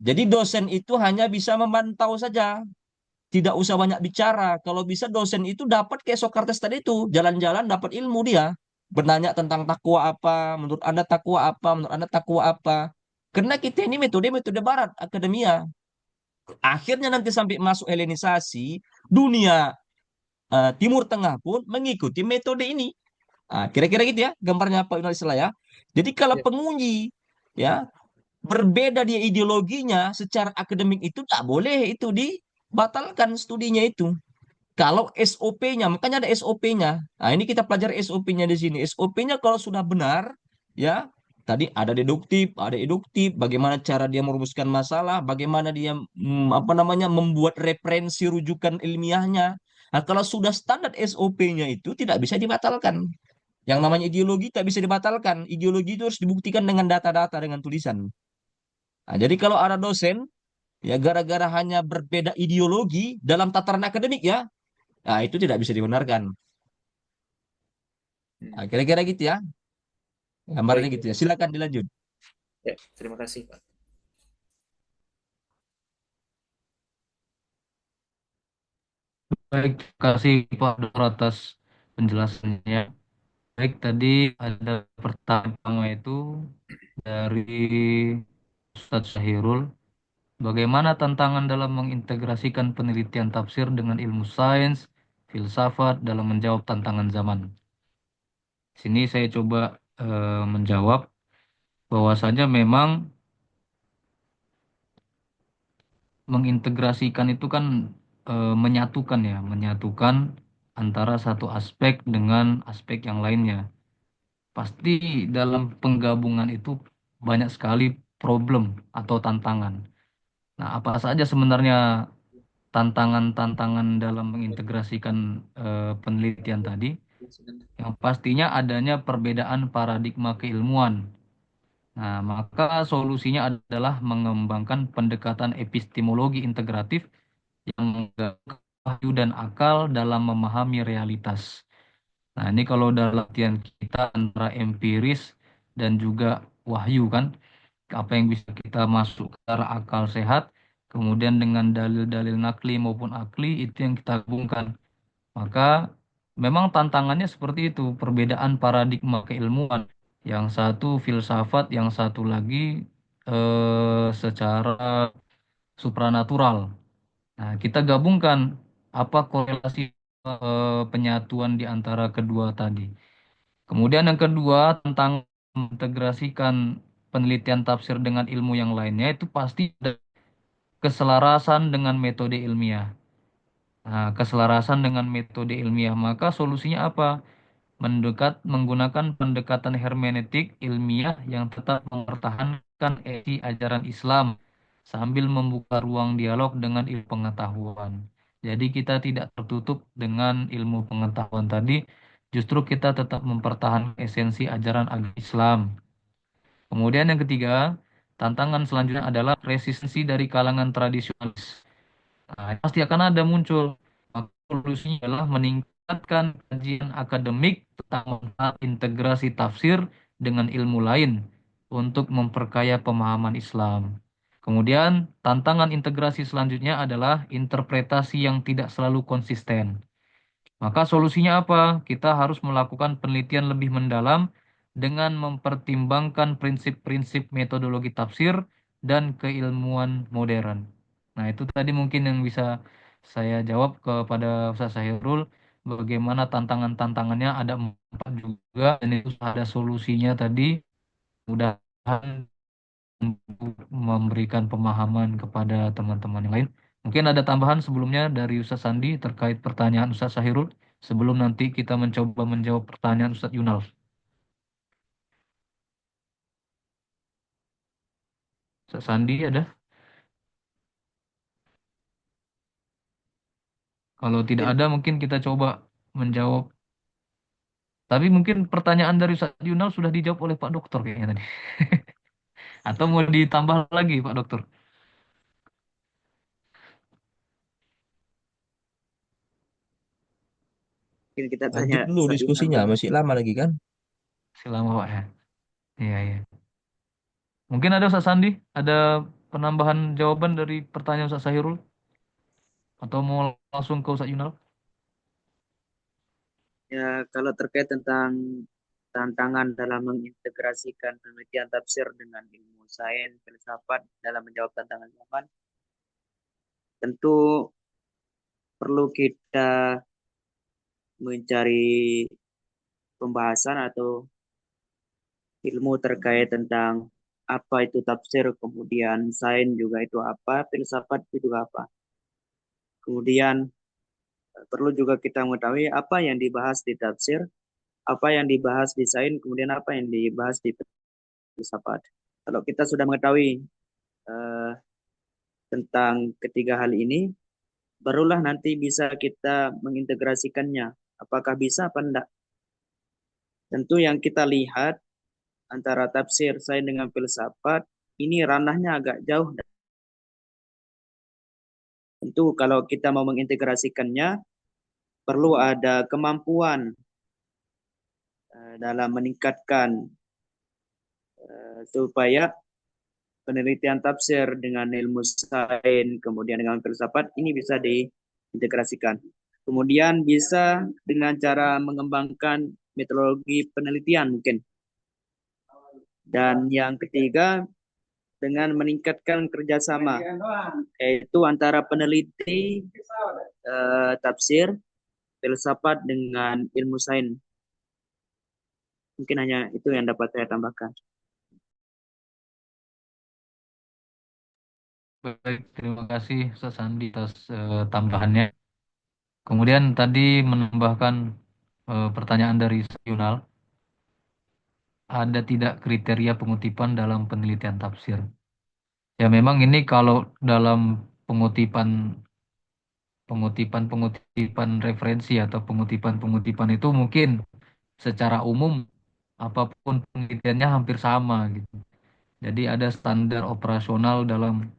Jadi dosen itu hanya bisa memantau saja, tidak usah banyak bicara. Kalau bisa dosen itu dapat kayak Socrates tadi itu, jalan-jalan dapat ilmu dia. Bertanya tentang takwa apa, menurut Anda takwa apa, menurut Anda takwa apa. Karena kita ini metode-metode barat, akademia. Akhirnya nanti sampai masuk Helenisasi, dunia Timur Tengah pun mengikuti metode ini. Kira-kira gitu ya gambarnya Pak Yunus ya. Jadi kalau Ya. penguji ya berbeda dia ideologinya secara akademik itu tak boleh itu dibatalkan studinya itu. Kalau SOP-nya, makanya ada SOP-nya. Nah, ini kita pelajari SOP-nya di sini. SOP-nya kalau sudah benar, ya, tadi ada deduktif, ada induktif, bagaimana cara dia merumuskan masalah, bagaimana dia apa namanya membuat referensi rujukan ilmiahnya. Nah, kalau sudah standar SOP-nya itu tidak bisa dibatalkan. Yang namanya ideologi tak bisa dibatalkan. Ideologi itu harus dibuktikan dengan data-data, dengan tulisan. Nah, jadi kalau ada dosen, ya gara-gara hanya berbeda ideologi dalam tataran akademik ya, nah itu tidak bisa dibenarkan. Nah, Hmm. kira-kira gitu ya, gambarnya Baik, gitu ya. Silakan dilanjut. ya, terima kasih, Pak. Baik, terima kasih Pak Dokter atas penjelasannya. Baik, tadi ada pertanyaan pertama itu dari Ustadz Syahirul. Bagaimana tantangan dalam mengintegrasikan penelitian tafsir dengan ilmu sains, filsafat dalam menjawab tantangan zaman? Sini saya coba menjawab bahwasanya memang mengintegrasikan itu kan menyatukan ya, menyatukan antara satu aspek dengan aspek yang lainnya. Pasti dalam penggabungan itu banyak sekali problem atau tantangan. Nah, apa saja sebenarnya tantangan-tantangan dalam mengintegrasikan penelitian tadi? Yang pastinya adanya perbedaan paradigma keilmuan. Nah, maka solusinya adalah mengembangkan pendekatan epistemologi integratif yang menggabungkan wahyu dan akal dalam memahami realitas. Nah, ini kalau dalam latihan kita antara empiris dan juga wahyu kan, apa yang bisa kita masuk ke arah akal sehat, kemudian dengan dalil-dalil nakli maupun akli itu yang kita gabungkan. Maka memang tantangannya seperti itu, perbedaan paradigma keilmuan. Yang satu filsafat, yang satu lagi secara supranatural. Nah, kita gabungkan apa korelasi penyatuan di antara kedua tadi. Kemudian yang kedua tentang mengintegrasikan penelitian tafsir dengan ilmu yang lainnya itu pasti ada keselarasan dengan metode ilmiah. Nah, keselarasan dengan metode ilmiah, maka solusinya apa? Menggunakan pendekatan hermeneutik ilmiah yang tetap mempertahankan isi ajaran Islam sambil membuka ruang dialog dengan ilmu pengetahuan. Jadi kita tidak tertutup dengan ilmu pengetahuan tadi, justru kita tetap mempertahankan esensi ajaran agama Islam. Kemudian yang ketiga, tantangan selanjutnya adalah resistensi dari kalangan tradisionalis. Nah, pasti akan ada muncul. Maka solusinya adalah meningkatkan kajian akademik tentang manfaat integrasi tafsir dengan ilmu lain untuk memperkaya pemahaman Islam. Kemudian, tantangan integrasi selanjutnya adalah interpretasi yang tidak selalu konsisten. Maka solusinya apa? Kita harus melakukan penelitian lebih mendalam dengan mempertimbangkan prinsip-prinsip metodologi tafsir dan keilmuan modern. Nah, itu tadi mungkin yang bisa saya jawab kepada Ustaz Sahirul. Bagaimana tantangan-tantangannya ada 4 juga dan itu ada solusinya tadi. Mudah-mudahan memberikan pemahaman kepada teman-teman yang lain. Mungkin ada tambahan sebelumnya dari Ustaz Sandi terkait pertanyaan Ustaz Sahirul sebelum nanti kita mencoba menjawab pertanyaan Ustaz Yunal. Ustaz Sandi ada? Kalau tidak Mungkin ada mungkin kita coba menjawab. Tapi mungkin pertanyaan dari Ustaz Yunal sudah dijawab oleh Pak Dokter kayaknya tadi. Atau mau ditambah lagi Pak Dokter? mungkin kita tanya Lanjut dulu Sayunan diskusinya, dulu. masih lama lagi kan? Selama Pak ya. Iya, iya. Mungkin ada Ustaz Sandi, ada penambahan jawaban dari pertanyaan Ustaz Sahirul atau mau langsung ke Ustaz Yunal? Ya, kalau terkait tentang tantangan dalam mengintegrasikan penelitian tafsir dengan ilmu sains, filsafat dalam menjawab tantangan zaman, tentu perlu kita mencari pembahasan atau ilmu terkait tentang apa itu tafsir, kemudian sains juga itu apa, filsafat itu juga apa. Kemudian perlu juga kita mengetahui apa yang dibahas di tafsir, apa yang dibahas di sains, kemudian apa yang dibahas di filsafat. Kalau kita sudah mengetahui eh, tentang ketiga hal ini, barulah nanti bisa kita mengintegrasikannya. Apakah bisa apa enggak? Tentu yang kita lihat antara tafsir sains dengan filsafat, ini ranahnya agak jauh. Tentu kalau kita mau mengintegrasikannya, perlu ada kemampuan dalam meningkatkan supaya penelitian tafsir dengan ilmu sains, kemudian dengan filsafat, ini bisa diintegrasikan. Kemudian bisa dengan cara mengembangkan metodologi penelitian mungkin. Dan yang ketiga, dengan meningkatkan kerjasama, yaitu antara peneliti tafsir, filsafat dengan ilmu sains. Mungkin hanya itu yang dapat saya tambahkan. Baik, terima kasih Ustaz Sandi atas tambahannya. Kemudian tadi menambahkan pertanyaan dari Yunal, ada tidak kriteria pengutipan dalam penelitian tafsir? Ya memang ini kalau dalam pengutipan pengutipan referensi atau pengutipan itu mungkin secara umum apapun penelitiannya hampir sama gitu. Jadi ada standar operasional dalam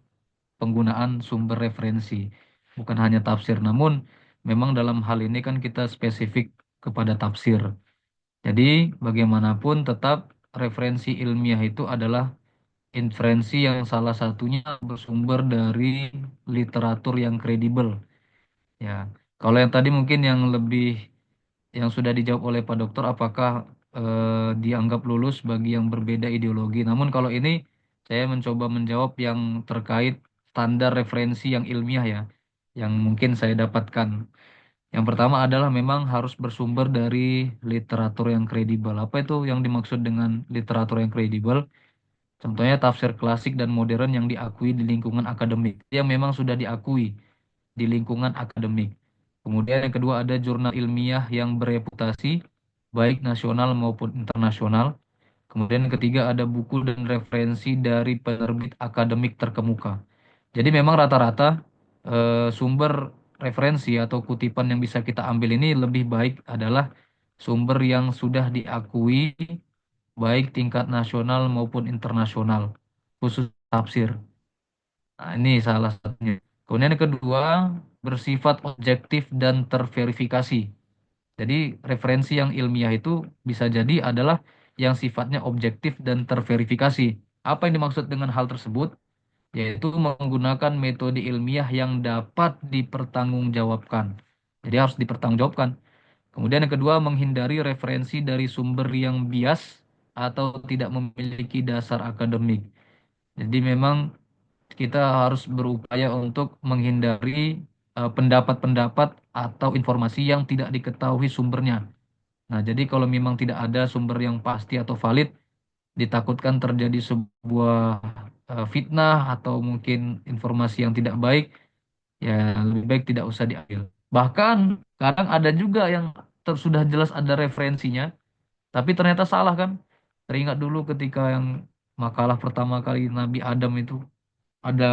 penggunaan sumber referensi, bukan hanya tafsir. Namun memang dalam hal ini kan kita spesifik kepada tafsir. Jadi bagaimanapun tetap referensi ilmiah itu adalah inferensi yang salah satunya bersumber dari literatur yang kredibel. Ya, kalau yang tadi mungkin yang sudah dijawab oleh Pak Dokter, apakah dianggap lulus bagi yang berbeda ideologi. Namun kalau ini saya mencoba menjawab yang terkait standar referensi yang ilmiah ya, yang mungkin saya dapatkan. Yang pertama adalah memang harus bersumber dari literatur yang kredibel. Apa itu yang dimaksud dengan literatur yang kredibel? Contohnya tafsir klasik dan modern yang diakui di lingkungan akademik, yang memang sudah diakui di lingkungan akademik. Kemudian yang kedua ada jurnal ilmiah yang bereputasi, baik nasional maupun internasional. Kemudian yang ketiga ada buku dan referensi dari penerbit akademik terkemuka. Jadi memang rata-rata sumber referensi atau kutipan yang bisa kita ambil ini lebih baik adalah sumber yang sudah diakui baik tingkat nasional maupun internasional, khusus tafsir. Nah, ini salah satunya. Kemudian yang kedua, bersifat objektif dan terverifikasi. Jadi referensi yang ilmiah itu bisa jadi adalah yang sifatnya objektif dan terverifikasi. Apa yang dimaksud dengan hal tersebut? Yaitu menggunakan metode ilmiah yang dapat dipertanggungjawabkan. Jadi harus dipertanggungjawabkan. Kemudian yang kedua, menghindari referensi dari sumber yang bias atau tidak memiliki dasar akademik. Jadi memang kita harus berupaya untuk menghindari pendapat-pendapat atau informasi yang tidak diketahui sumbernya. Nah, jadi kalau memang tidak ada sumber yang pasti atau valid, ditakutkan terjadi sebuah fitnah atau mungkin informasi yang tidak baik, ya lebih baik tidak usah diambil. Bahkan kadang ada juga yang sudah jelas ada referensinya, tapi ternyata salah kan. Teringat dulu ketika yang makalah pertama kali Nabi Adam itu ada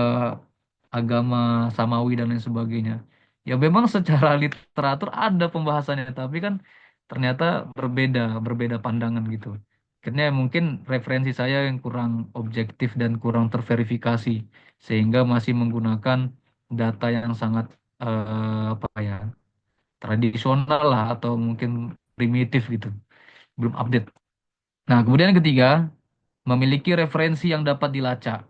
agama samawi dan lain sebagainya. Ya memang secara literatur ada pembahasannya, tapi kan ternyata berbeda pandangan gitu. Akhirnya mungkin referensi saya yang kurang objektif dan kurang terverifikasi, sehingga masih menggunakan data yang sangat apa ya, tradisional lah atau mungkin primitif gitu, belum update. Nah, kemudian yang ketiga, memiliki referensi yang dapat dilacak.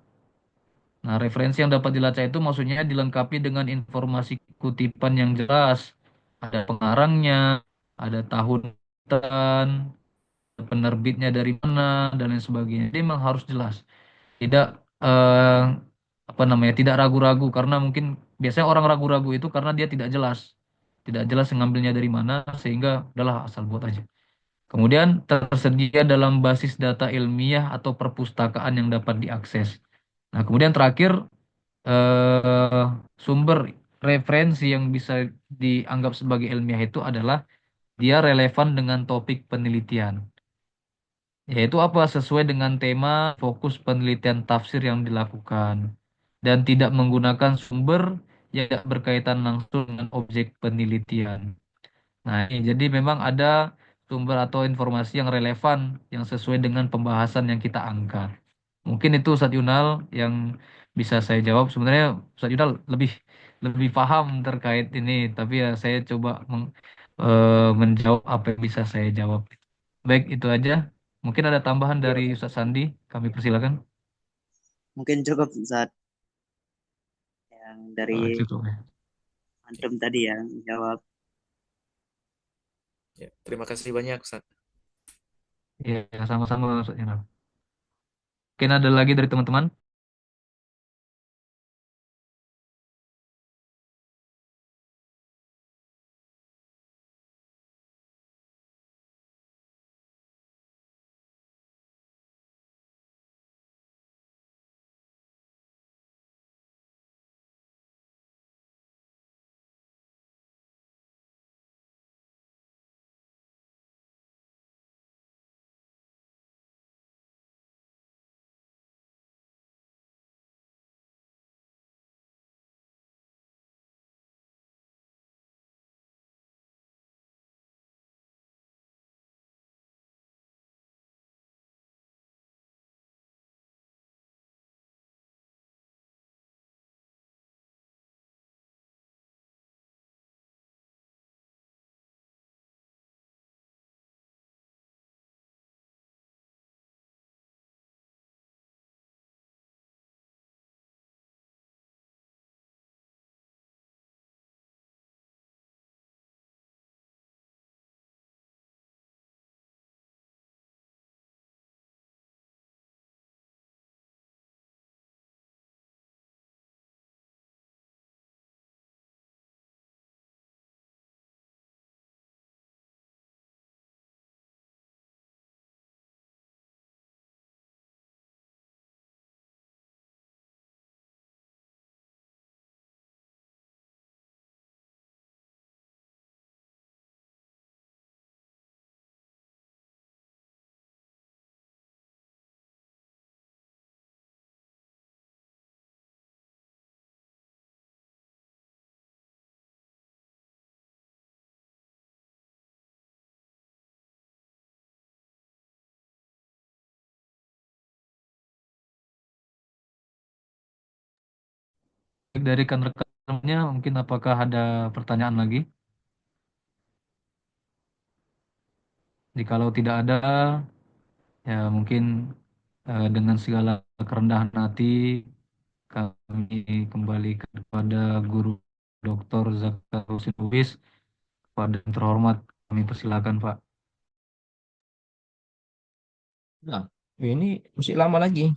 Nah, referensi yang dapat dilacak itu maksudnya dilengkapi dengan informasi kutipan yang jelas. Ada pengarangnya, ada tahun, penerbitnya dari mana, dan lain sebagainya. Jadi memang harus jelas. Tidak eh, apa namanya, tidak ragu-ragu karena mungkin biasanya orang ragu-ragu itu karena dia tidak jelas. Tidak jelas ngambilnya dari mana sehingga udahlah asal buat aja. Kemudian tersedia dalam basis data ilmiah atau perpustakaan yang dapat diakses. Nah, kemudian terakhir eh, sumber referensi yang bisa dianggap sebagai ilmiah itu adalah dia relevan dengan topik penelitian, yaitu apa sesuai dengan tema fokus penelitian tafsir yang dilakukan dan tidak menggunakan sumber yang tidak berkaitan langsung dengan objek penelitian. Nah, jadi memang ada sumber atau informasi yang relevan yang sesuai dengan pembahasan yang kita angkat. Mungkin itu Ustadz Yunal yang bisa saya jawab. Sebenarnya Ustadz Yunal lebih lebih paham terkait ini, tapi ya saya coba menjawab apa yang bisa saya jawab. Baik, itu aja. Mungkin ada tambahan Iya, dari Ustaz Sandi, kami persilakan. mungkin cukup saat yang dari Cukup ya. antum tadi ya jawab. Ya, terima kasih banyak, Ustaz. Iya, sama-sama Ustaz Jainal. Mungkin ada lagi dari teman-teman? Baik, dari rekan-rekannya, mungkin apakah ada pertanyaan lagi? Jikalau tidak ada, ya mungkin dengan segala kerendahan hati, kami kembali kepada Guru Dr. Zakar Husin Lubis. Kepada yang terhormat, kami persilakan Pak. Nah, ini masih lama lagi.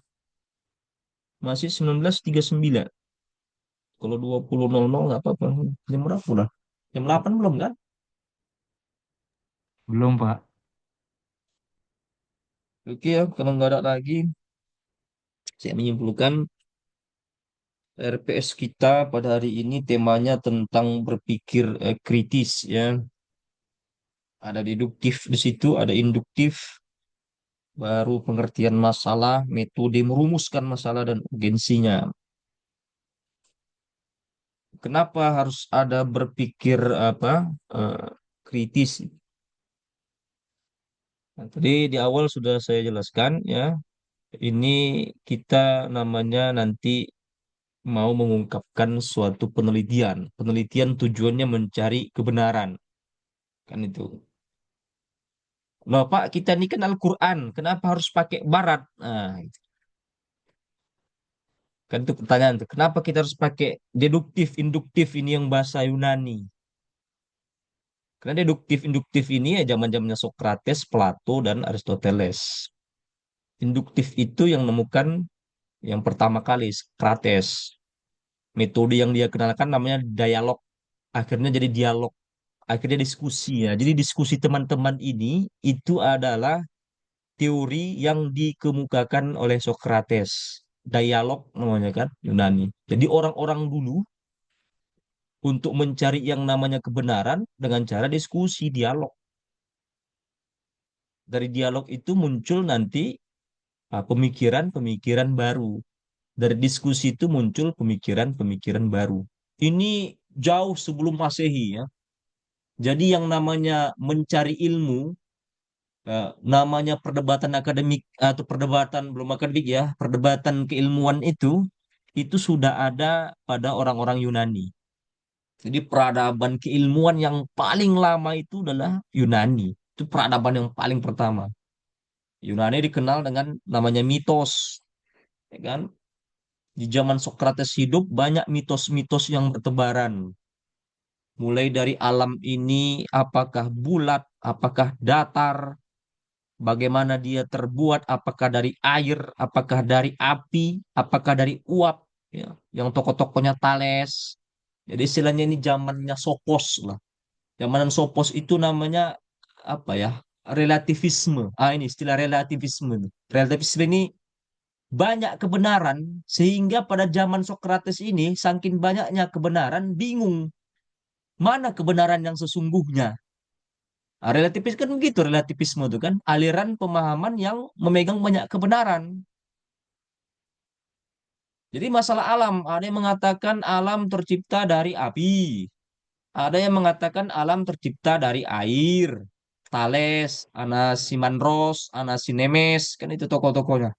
Masih 19.39. Kalau 20.00 nggak apa-apa. Jam berapa udah? Jam 8 belum kan? Belum Pak. Oke ya, kalau nggak ada lagi, saya menyimpulkan RPS kita pada hari ini temanya tentang berpikir kritis ya. Ada deduktif di situ, ada induktif, baru pengertian masalah, metode merumuskan masalah dan urgensinya. Kenapa harus ada berpikir apa eh, kritis? Nah, tadi di awal sudah saya jelaskan ya. Ini kita namanya nanti mau mengungkapkan suatu penelitian. Penelitian tujuannya mencari kebenaran, kan itu. Loh Pak, kita ini kan Al-Quran, kenapa harus pakai barat? Nah, kan itu pertanyaan tuh. Kenapa kita harus pakai deduktif, induktif ini yang bahasa Yunani? Karena deduktif, induktif ini ya zaman-zamannya Sokrates, Plato, dan Aristoteles. Induktif itu yang menemukan yang pertama kali Sokrates. Metode yang dia kenalkan namanya dialog. Akhirnya jadi dialog. Akhirnya diskusi ya. Jadi diskusi teman-teman ini itu adalah teori yang dikemukakan oleh Sokrates. Dialog namanya kan Yunani. Jadi orang-orang dulu untuk mencari yang namanya kebenaran dengan cara diskusi, dialog. Dari dialog itu muncul nanti pemikiran-pemikiran baru. Dari diskusi itu muncul pemikiran-pemikiran baru. Ini jauh sebelum Masehi ya. Jadi yang namanya mencari ilmu, namanya perdebatan akademik atau perdebatan belum akademik ya, perdebatan keilmuan itu sudah ada pada orang-orang Yunani. Jadi peradaban keilmuan yang paling lama itu adalah Yunani. Itu peradaban yang paling pertama. Yunani dikenal dengan namanya mitos, ya kan? Di zaman Sokrates hidup banyak mitos-mitos yang bertebaran. Mulai dari alam ini, apakah bulat, apakah datar, bagaimana dia terbuat, apakah dari air, apakah dari api, apakah dari uap, ya. Yang tokoh-tokohnya Thales. Jadi istilahnya ini zamannya Sopos lah. Zamanan Sopos itu namanya apa ya? Relativisme. Ah, ini istilah relativisme. Relativisme ini banyak kebenaran sehingga pada zaman Sokrates ini saking banyaknya kebenaran bingung mana kebenaran yang sesungguhnya. Nah, relativis kan begitu, relativisme itu kan aliran pemahaman yang memegang banyak kebenaran. Jadi masalah alam, ada yang mengatakan alam tercipta dari api, ada yang mengatakan alam tercipta dari air. Thales, Anaximandros, Anaximenes, kan itu tokoh-tokohnya.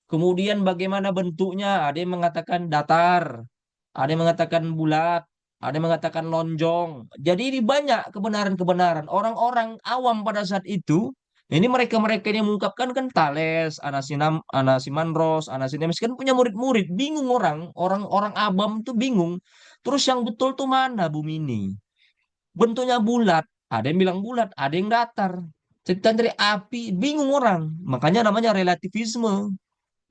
Kemudian bagaimana bentuknya? Ada yang mengatakan datar, ada yang mengatakan bulat, ada yang mengatakan lonjong. Jadi ini banyak kebenaran-kebenaran. Orang-orang awam pada saat itu, ini mereka-mereka yang mengungkapkan kan Thales, Anaximandros, Anaximenes kan punya murid-murid. Bingung orang-orang abam tuh bingung. Terus yang betul tuh mana bumi ini? Bentuknya bulat, ada yang bilang bulat, ada yang datar. Cerita dari api, bingung orang. Makanya namanya relativisme.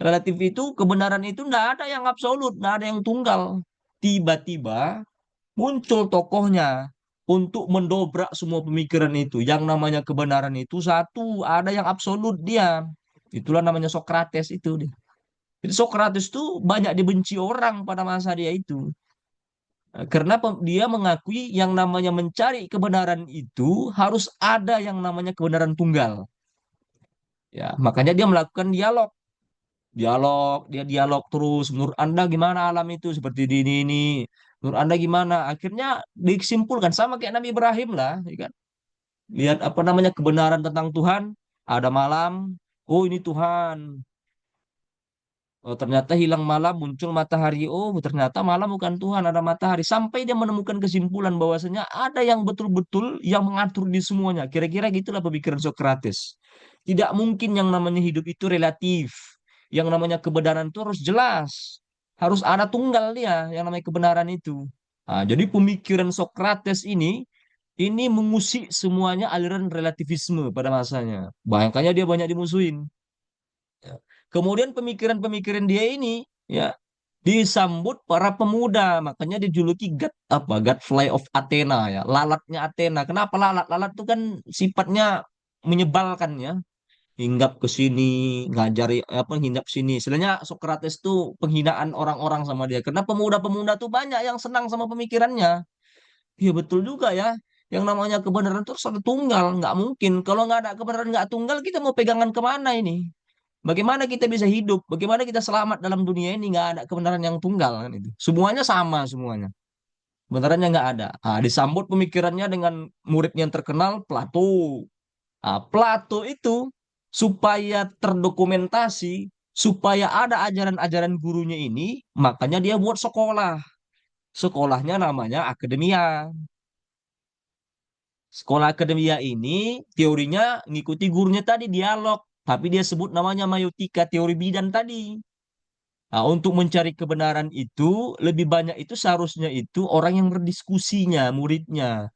Relatif itu kebenaran itu nggak ada yang absolut, nggak ada yang tunggal. Tiba-tiba muncul tokohnya untuk mendobrak semua pemikiran itu. Yang namanya kebenaran itu satu, ada yang absolut dia. Itulah namanya Sokrates itu dia. Jadi Sokrates itu banyak dibenci orang pada masa dia itu. Karena dia mengakui yang namanya mencari kebenaran itu harus ada yang namanya kebenaran tunggal. Ya, makanya dia melakukan dialog. Dia dialog terus. Menurut Anda gimana alam itu seperti di ini? Menurut Anda gimana? Akhirnya disimpulkan sama kayak Nabi Ibrahim lah, ya kan? Lihat apa namanya kebenaran tentang Tuhan. Ada malam, oh ini Tuhan. Oh, ternyata hilang malam, muncul matahari. Oh, ternyata malam bukan Tuhan, ada matahari. Sampai dia menemukan kesimpulan bahwasanya ada yang betul-betul yang mengatur di semuanya. Kira-kira gitulah pemikiran Sokrates. Tidak mungkin yang namanya hidup itu relatif. Yang namanya kebenaran itu harus jelas. Harus ada tunggal dia, yang namanya kebenaran itu. Nah, jadi pemikiran Sokrates ini mengusik semuanya aliran relativisme pada masanya. Bayangkannya dia banyak dimusuhin. Ya. Kemudian pemikiran-pemikiran dia ini ya disambut para pemuda, makanya dijuluki Godfly of Athena ya, lalatnya Athena. Kenapa lalat? Lalat itu kan sifatnya menyebalkan ya, hinggap ke sini, ngajari apa hinggap sini. Sebenarnya Sokrates tuh penghinaan orang-orang sama dia. Karena pemuda-pemuda tuh banyak yang senang sama pemikirannya. Iya betul juga ya. Yang namanya kebenaran itu harus ada tunggal, nggak mungkin. Kalau nggak ada kebenaran nggak tunggal, kita mau pegangan kemana ini? Bagaimana kita bisa hidup? Bagaimana kita selamat dalam dunia ini? Nggak ada kebenaran yang tunggal kan itu. Semuanya sama semuanya. Kebenarannya nggak ada. Ah, disambut pemikirannya dengan murid yang terkenal Plato. Ah, Plato itu supaya terdokumentasi, supaya ada ajaran-ajaran gurunya ini, makanya dia buat sekolah. Sekolahnya namanya akademia. Sekolah akademia ini teorinya ngikuti gurunya tadi dialog, tapi dia sebut namanya maiotika teori bidan tadi. Nah, untuk mencari kebenaran itu lebih banyak itu seharusnya itu orang yang berdiskusinya, muridnya,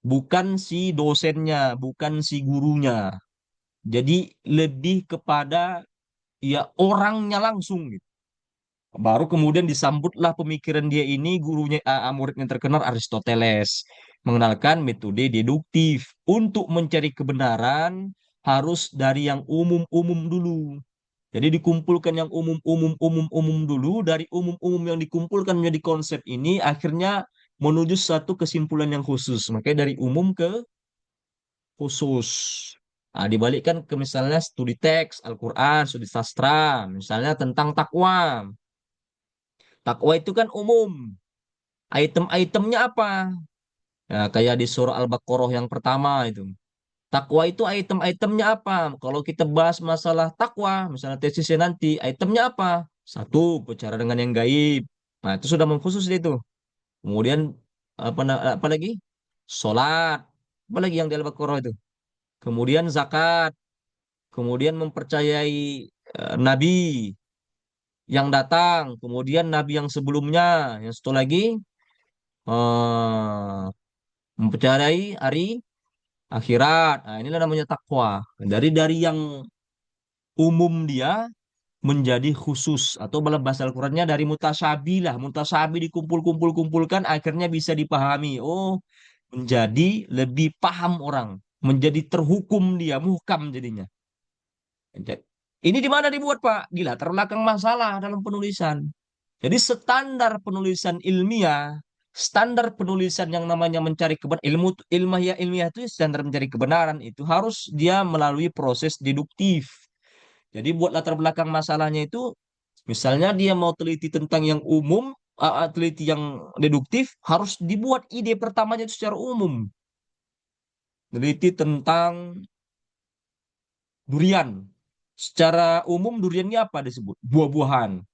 bukan si dosennya, bukan si gurunya. Jadi lebih kepada ya orangnya langsung gitu. Baru kemudian disambutlah pemikiran dia ini gurunya murid yang terkenal Aristoteles mengenalkan metode deduktif. Untuk mencari kebenaran harus dari yang umum-umum dulu. Jadi dikumpulkan yang umum-umum dulu, dari umum-umum yang dikumpulkan menjadi konsep ini akhirnya menuju satu kesimpulan yang khusus. Makanya dari umum ke khusus. Nah, dibalikkan ke misalnya studi teks Al-Quran, studi sastra, misalnya tentang takwa. Takwa itu kan umum. Item-itemnya apa? Ya, kayak di surah Al-Baqarah yang pertama itu. Takwa itu item-itemnya apa? Kalau kita bahas masalah takwa, misalnya tesisnya nanti, itemnya apa? Satu, bicara dengan yang gaib. Nah, itu sudah mengkhusus dia itu. Kemudian apa lagi? Salat. Apalagi yang di Al-Baqarah itu. Kemudian zakat, kemudian mempercayai nabi yang datang, kemudian nabi yang sebelumnya, yang satu lagi eh, mempercayai hari akhirat. Nah, inilah namanya takwa. Dari yang umum dia menjadi khusus atau dalam bahasa Al-Qur'annya dari mutasyabi lah. Mutasyabi dikumpulkan akhirnya bisa dipahami. Oh, menjadi lebih paham orang, menjadi terhukum dia, muhkam jadinya. Ini di mana dibuat, Pak? Di latar belakang masalah dalam penulisan. Jadi standar penulisan ilmiah, standar penulisan yang namanya mencari kebenaran, ilmiah itu standar mencari kebenaran itu harus dia melalui proses deduktif. Jadi buat latar belakang masalahnya itu, misalnya dia mau teliti tentang yang umum, teliti yang deduktif, harus dibuat ide pertamanya itu secara umum. Teliti tentang durian. Secara umum durian ini apa disebut? Buah-buahan.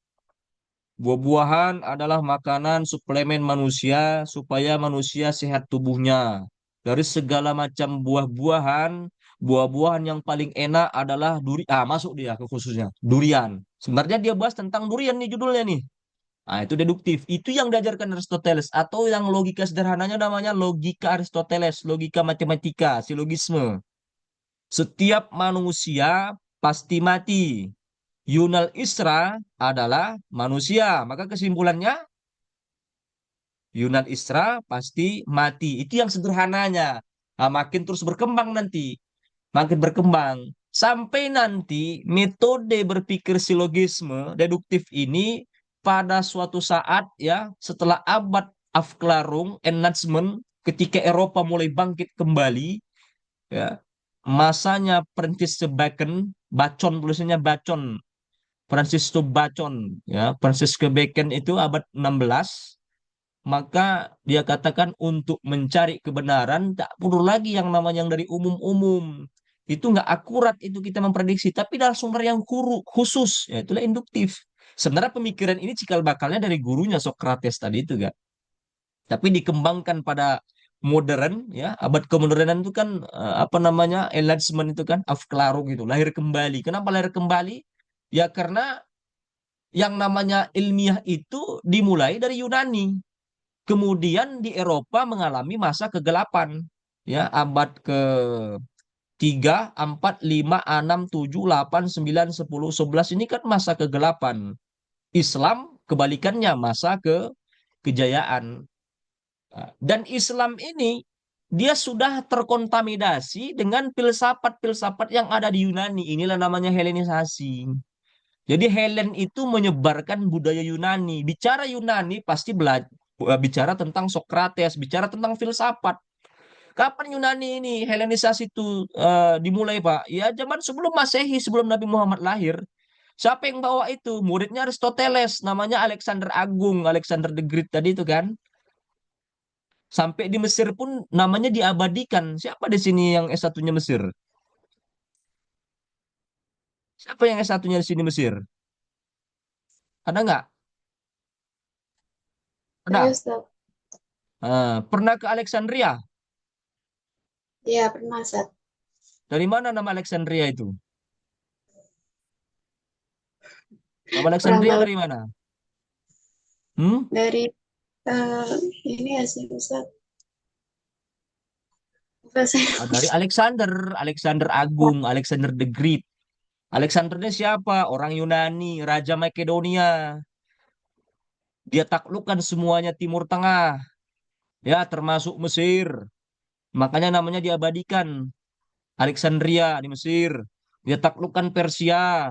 Buah-buahan adalah makanan suplemen manusia supaya manusia sehat tubuhnya. Dari segala macam buah-buahan, buah-buahan yang paling enak adalah durian. Masuk dia ke khususnya durian. Sebenarnya dia bahas tentang durian nih judulnya nih. Nah, itu deduktif. Itu yang diajarkan Aristoteles atau yang logika sederhananya namanya logika Aristoteles, logika matematika, silogisme. Setiap manusia pasti mati. Yunal Isra adalah manusia. Maka kesimpulannya Yunal Isra pasti mati. Itu yang sederhananya. Nah, makin terus berkembang nanti. Makin berkembang. Sampai nanti metode berpikir silogisme deduktif ini pada suatu saat ya setelah abad Afklarung Enlightenment ketika Eropa mulai bangkit kembali ya masanya Francis Bacon Bacon tulisannya Bacon Francis Bacon ya Francis Bacon itu abad 16 maka dia katakan untuk mencari kebenaran tak perlu lagi yang namanya yang dari umum-umum itu nggak akurat itu kita memprediksi tapi dari sumber yang khusus ya itulah induktif sebenarnya pemikiran ini cikal bakalnya dari gurunya Socrates tadi itu kan tapi dikembangkan pada modern ya abad kemodernan itu kan apa namanya enlightenment itu kan Aufklärung itu lahir kembali kenapa lahir kembali ya karena yang namanya ilmiah itu dimulai dari Yunani. Kemudian di Eropa mengalami masa kegelapan. Ya, abad ke 3, 4, 5, 6, 7, 8, 9, 10, 11 ini kan masa kegelapan. Islam kebalikannya masa kejayaan. Dan Islam ini dia sudah terkontaminasi dengan filsafat-filsafat yang ada di Yunani. Inilah namanya Helenisasi. Jadi Helen itu menyebarkan budaya Yunani. Bicara Yunani pasti bicara tentang Sokrates, bicara tentang filsafat. Kapan Yunani ini Helenisasi itu dimulai, Pak? Ya zaman sebelum Masehi, sebelum Nabi Muhammad lahir. Siapa yang bawa itu? Muridnya Aristoteles, namanya Alexander Agung, Alexander the Great tadi itu kan. Sampai di Mesir pun namanya diabadikan. Siapa di sini yang S1-nya Mesir? Siapa yang S1-nya di sini Mesir? Ada nggak? Saya Ada. Ustaz. Pernah ke Alexandria? Iya, pernah Ustaz. Dari mana nama Alexandria itu? Nama Kurang Alexandria tahu dari mana? Hmm? dari ini ya sih Ustaz. Apa saya Dari Alexander, Alexander Agung, Alexander the Great. Alexander ini siapa? Orang Yunani, Raja Makedonia. Dia taklukkan semuanya Timur Tengah, ya termasuk Mesir. Makanya namanya diabadikan. Alexandria di Mesir. Dia taklukkan Persia,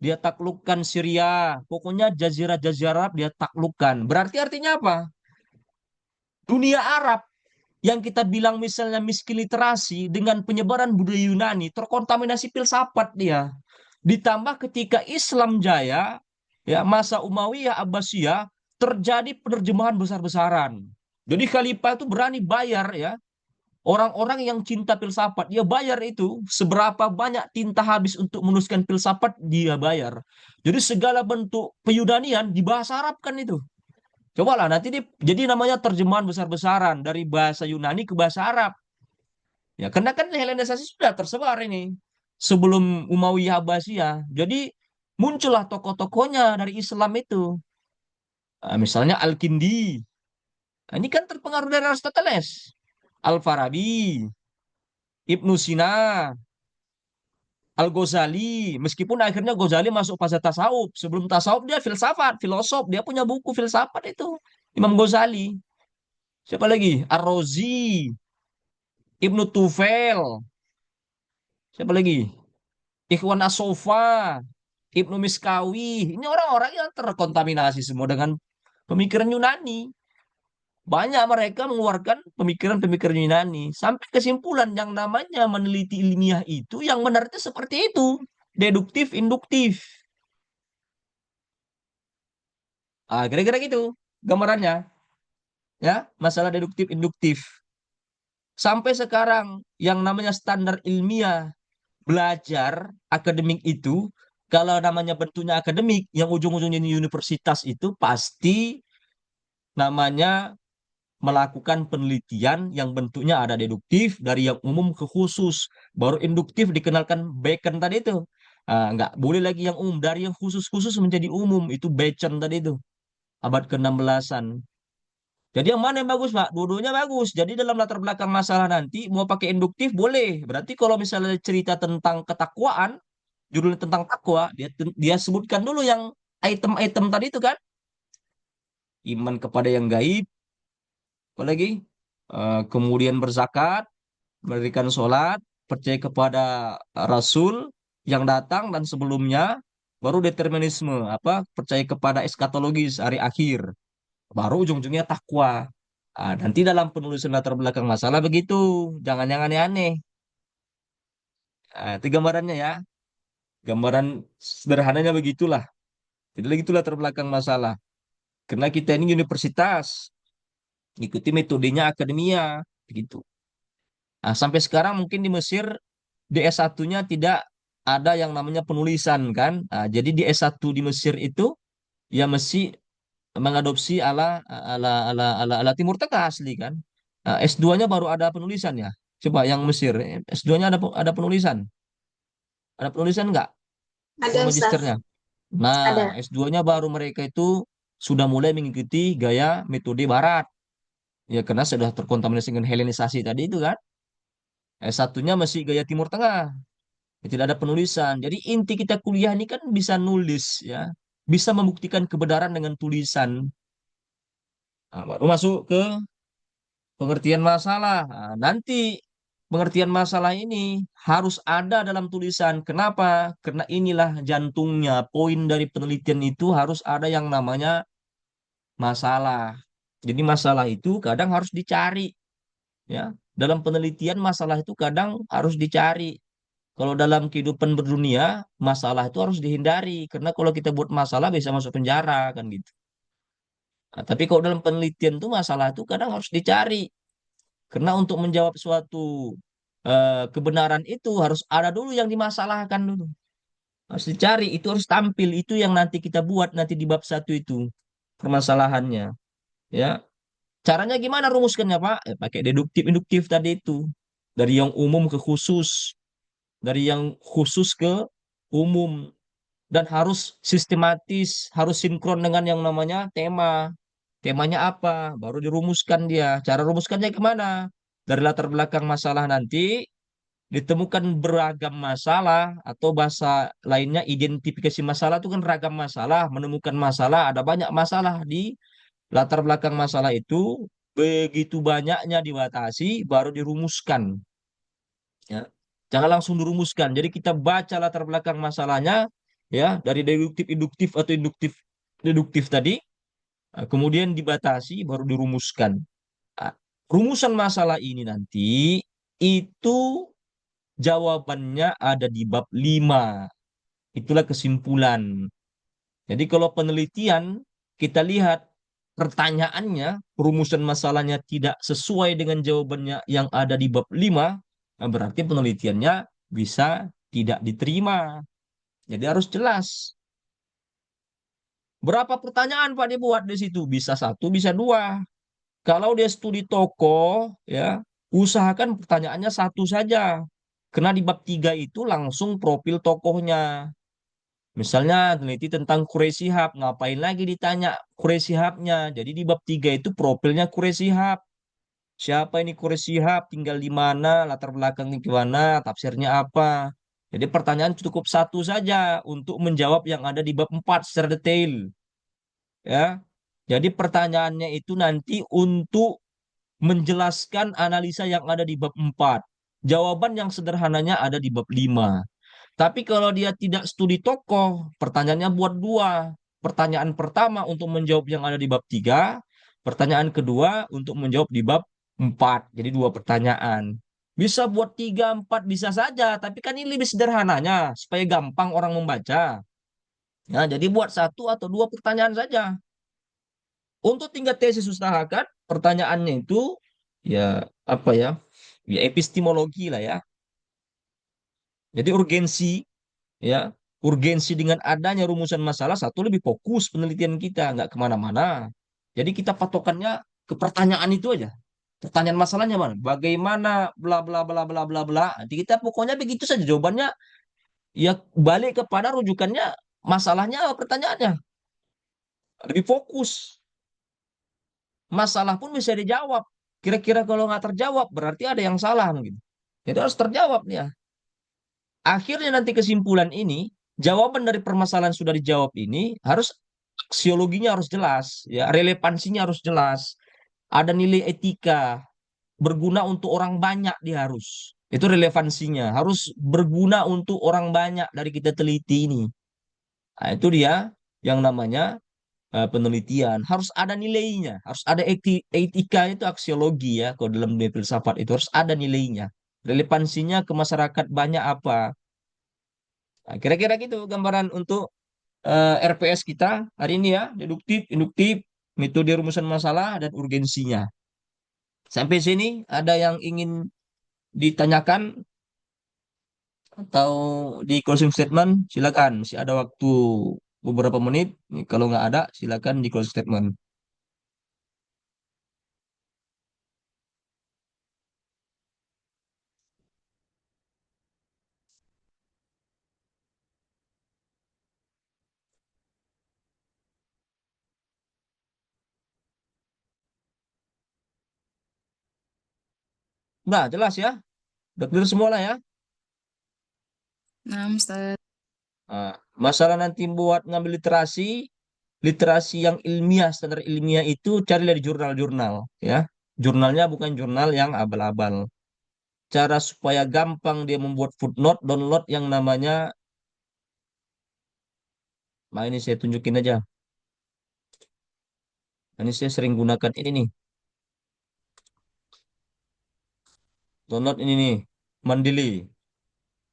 dia taklukkan Syria. Pokoknya jazirah-jazirah Arab dia taklukkan. Berarti artinya apa? Dunia Arab yang kita bilang misalnya miskin literasi dengan penyebaran budaya Yunani terkontaminasi filsafat dia. Ditambah ketika Islam jaya, ya masa Umayyah Abbasiyah terjadi penerjemahan besar-besaran. Jadi khalifah itu berani bayar ya orang-orang yang cinta filsafat, dia bayar itu seberapa banyak tinta habis untuk menuliskan filsafat dia bayar. Jadi segala bentuk peyunanian dibahasa Arab kan itu. Cobalah nanti jadi namanya terjemahan besar-besaran dari bahasa Yunani ke bahasa Arab. Ya, karena kan Helenisasi sudah tersebar ini sebelum Umayyah Abbasiyah. Jadi muncullah tokoh-tokohnya dari Islam itu. Misalnya Al-Kindi. Nah, ini kan terpengaruh dari Aristoteles. Al-Farabi, Ibnu Sina, Al-Ghazali. Meskipun akhirnya Ghazali masuk fase tasawuf. Sebelum tasawuf dia filsafat, filosof. Dia punya buku filsafat itu. Imam Ghazali. Siapa lagi? Ar-Razi, Ibnu Tufel. Siapa lagi? Ikhwan As-Sofa, Ibnu Miskawi. Ini orang-orang yang terkontaminasi semua dengan pemikiran Yunani. Banyak mereka mengeluarkan pemikiran-pemikiran Yunani. Sampai kesimpulan yang namanya meneliti ilmiah itu, yang benar itu seperti itu. Deduktif, induktif. Kira-kira gitu gambarannya. Ya, masalah deduktif, induktif. Sampai sekarang yang namanya standar ilmiah belajar akademik itu, kalau namanya bentuknya akademik, yang ujung-ujungnya di universitas itu pasti namanya melakukan penelitian yang bentuknya ada deduktif dari yang umum ke khusus. Baru induktif dikenalkan Bacon tadi itu. Nggak boleh lagi yang umum. Dari yang khusus-khusus menjadi umum. Itu Bacon tadi itu. Abad ke-16-an. Jadi yang mana yang bagus, Pak? Dua-duanya bagus. Jadi dalam latar belakang masalah nanti, mau pakai induktif boleh. Berarti kalau misalnya cerita tentang ketakwaan, judulnya tentang takwa, dia sebutkan dulu yang item-item tadi itu kan. Iman kepada yang gaib, apalagi kemudian berzakat, mendirikan sholat, percaya kepada Rasul yang datang dan sebelumnya, baru determinisme, apa percaya kepada eskatologis hari akhir, baru ujung-ujungnya takwa. Nanti dalam penulisan latar belakang masalah begitu, jangan yang aneh-aneh. Itu gambarannya ya, gambaran sederhananya begitulah. Jadi begitulah latar belakang masalah. Karena kita ini universitas, ikuti metodenya akademia, begitu. Sampai sekarang mungkin di Mesir di S1-nya tidak ada yang namanya penulisan kan. Jadi di S1 di Mesir itu ya mesti mengadopsi ala Timur Tengah asli kan. S2-nya baru ada penulisan ya. Coba yang Mesir, S2-nya ada penulisan. Ada penulisan nggak? Ada Ustaz, Magisternya. Nah, ada. S2-nya baru mereka itu sudah mulai mengikuti gaya metode Barat. Ya karena sudah terkontaminasi dengan Helenisasi tadi itu kan. S1-nya masih gaya Timur Tengah. Tidak ada penulisan. Jadi inti kita kuliah ini kan bisa nulis ya, bisa membuktikan kebenaran dengan tulisan. Baru masuk ke pengertian masalah. Nanti pengertian masalah ini harus ada dalam tulisan. Kenapa? Karena inilah jantungnya. Poin dari penelitian itu harus ada yang namanya masalah. Jadi masalah itu kadang harus dicari ya. Dalam penelitian masalah itu kadang harus dicari. Kalau dalam kehidupan berdunia, masalah itu harus dihindari. Karena kalau kita buat masalah bisa masuk penjara, kan gitu. Tapi kalau dalam penelitian tuh masalah itu kadang harus dicari. Karena untuk menjawab suatu kebenaran itu harus ada dulu yang dimasalahkan dulu. Harus dicari, itu harus tampil. Itu yang nanti kita buat nanti di bab 1 itu. Permasalahannya. Ya. Caranya gimana rumuskannya, Pak? Pakai deduktif, induktif tadi itu. Dari yang umum ke khusus. Dari yang khusus ke umum, dan harus sistematis, harus sinkron dengan yang namanya tema. Temanya apa? Baru dirumuskan dia. Cara rumuskannya gimana? Dari latar belakang masalah nanti ditemukan beragam masalah atau bahasa lainnya identifikasi masalah itu kan ragam masalah, menemukan masalah, ada banyak masalah di latar belakang masalah itu, begitu banyaknya dibatasi baru dirumuskan. Ya. Jangan langsung dirumuskan. Jadi kita baca latar belakang masalahnya ya dari deduktif induktif atau induktif deduktif tadi, kemudian dibatasi baru dirumuskan. Nah, rumusan masalah ini nanti itu jawabannya ada di bab 5. Itulah kesimpulan. Jadi kalau penelitian kita lihat pertanyaannya, rumusan masalahnya tidak sesuai dengan jawabannya yang ada di bab 5, berarti penelitiannya bisa tidak diterima. Jadi harus jelas. Berapa pertanyaan Pak dibuat di situ? Bisa 1, bisa 2. Kalau dia studi tokoh, ya Usahakan pertanyaannya satu saja. Karena di bab 3 itu langsung profil tokohnya. Misalnya teliti tentang Quraisy Shihab, ngapain lagi ditanya Quraisy Shihabnya? Jadi di bab 3 itu profilnya Quraisy Shihab. Siapa ini Quraisy Shihab, tinggal di mana, latar belakangnya gimana, tafsirnya apa. Jadi pertanyaan cukup satu saja untuk menjawab yang ada di bab 4 secara detail. Ya. Jadi pertanyaannya itu nanti untuk menjelaskan analisa yang ada di bab 4. Jawaban yang sederhananya ada di bab 5. Tapi kalau dia tidak studi tokoh, pertanyaannya buat dua. Pertanyaan pertama untuk menjawab yang ada di bab 3, pertanyaan kedua untuk menjawab di bab 4. Jadi dua pertanyaan. Bisa buat 3, 4, bisa saja. Tapi kan ini lebih sederhananya, supaya gampang orang membaca. Ya, jadi buat satu atau dua pertanyaan saja. Untuk tingkat tesis usahakan, pertanyaannya itu ya apa ya? Ya epistemologi lah ya. Jadi urgensi ya urgensi dengan adanya rumusan masalah satu lebih fokus penelitian kita nggak kemana-mana. Jadi kita patokannya ke pertanyaan itu aja. Pertanyaan masalahnya mana? Bagaimana bla bla bla bla bla bla. Nanti kita pokoknya begitu saja jawabannya. Ya balik kepada rujukannya masalahnya apa pertanyaannya. Lebih fokus. Masalah pun bisa dijawab. Kira-kira kalau nggak terjawab berarti ada yang salah mungkin. Jadi harus terjawab ya. Akhirnya nanti kesimpulan ini, jawaban dari permasalahan sudah dijawab ini harus aksiologinya harus jelas, ya, relevansinya harus jelas. Ada nilai etika, berguna untuk orang banyak dia harus. Itu relevansinya, harus berguna untuk orang banyak dari kita teliti ini. Nah, itu dia yang namanya penelitian. Harus ada nilainya, harus ada etika itu aksiologi ya. Kalau dalam dunia filsafat itu harus ada nilainya. Relevansinya ke masyarakat banyak apa? Nah, kira-kira gitu gambaran untuk RPS kita hari ini ya, deduktif, induktif, metode rumusan masalah, dan urgensinya. Sampai sini ada yang ingin ditanyakan atau di closing statement? Silakan, masih ada waktu beberapa menit. Kalau nggak ada, silakan di closing statement. Nah, jelas ya. Udah clear semua lah ya. Nah, Ustaz. Nah, masalah nanti buat ngambil literasi, literasi yang ilmiah, standar ilmiah itu cari dari jurnal-jurnal ya. Jurnalnya bukan jurnal yang abal-abal. Cara supaya gampang dia membuat footnote, download yang namanya, nah ini saya tunjukin aja. Ini saya sering gunakan ini nih. Download ini nih, Mendeley.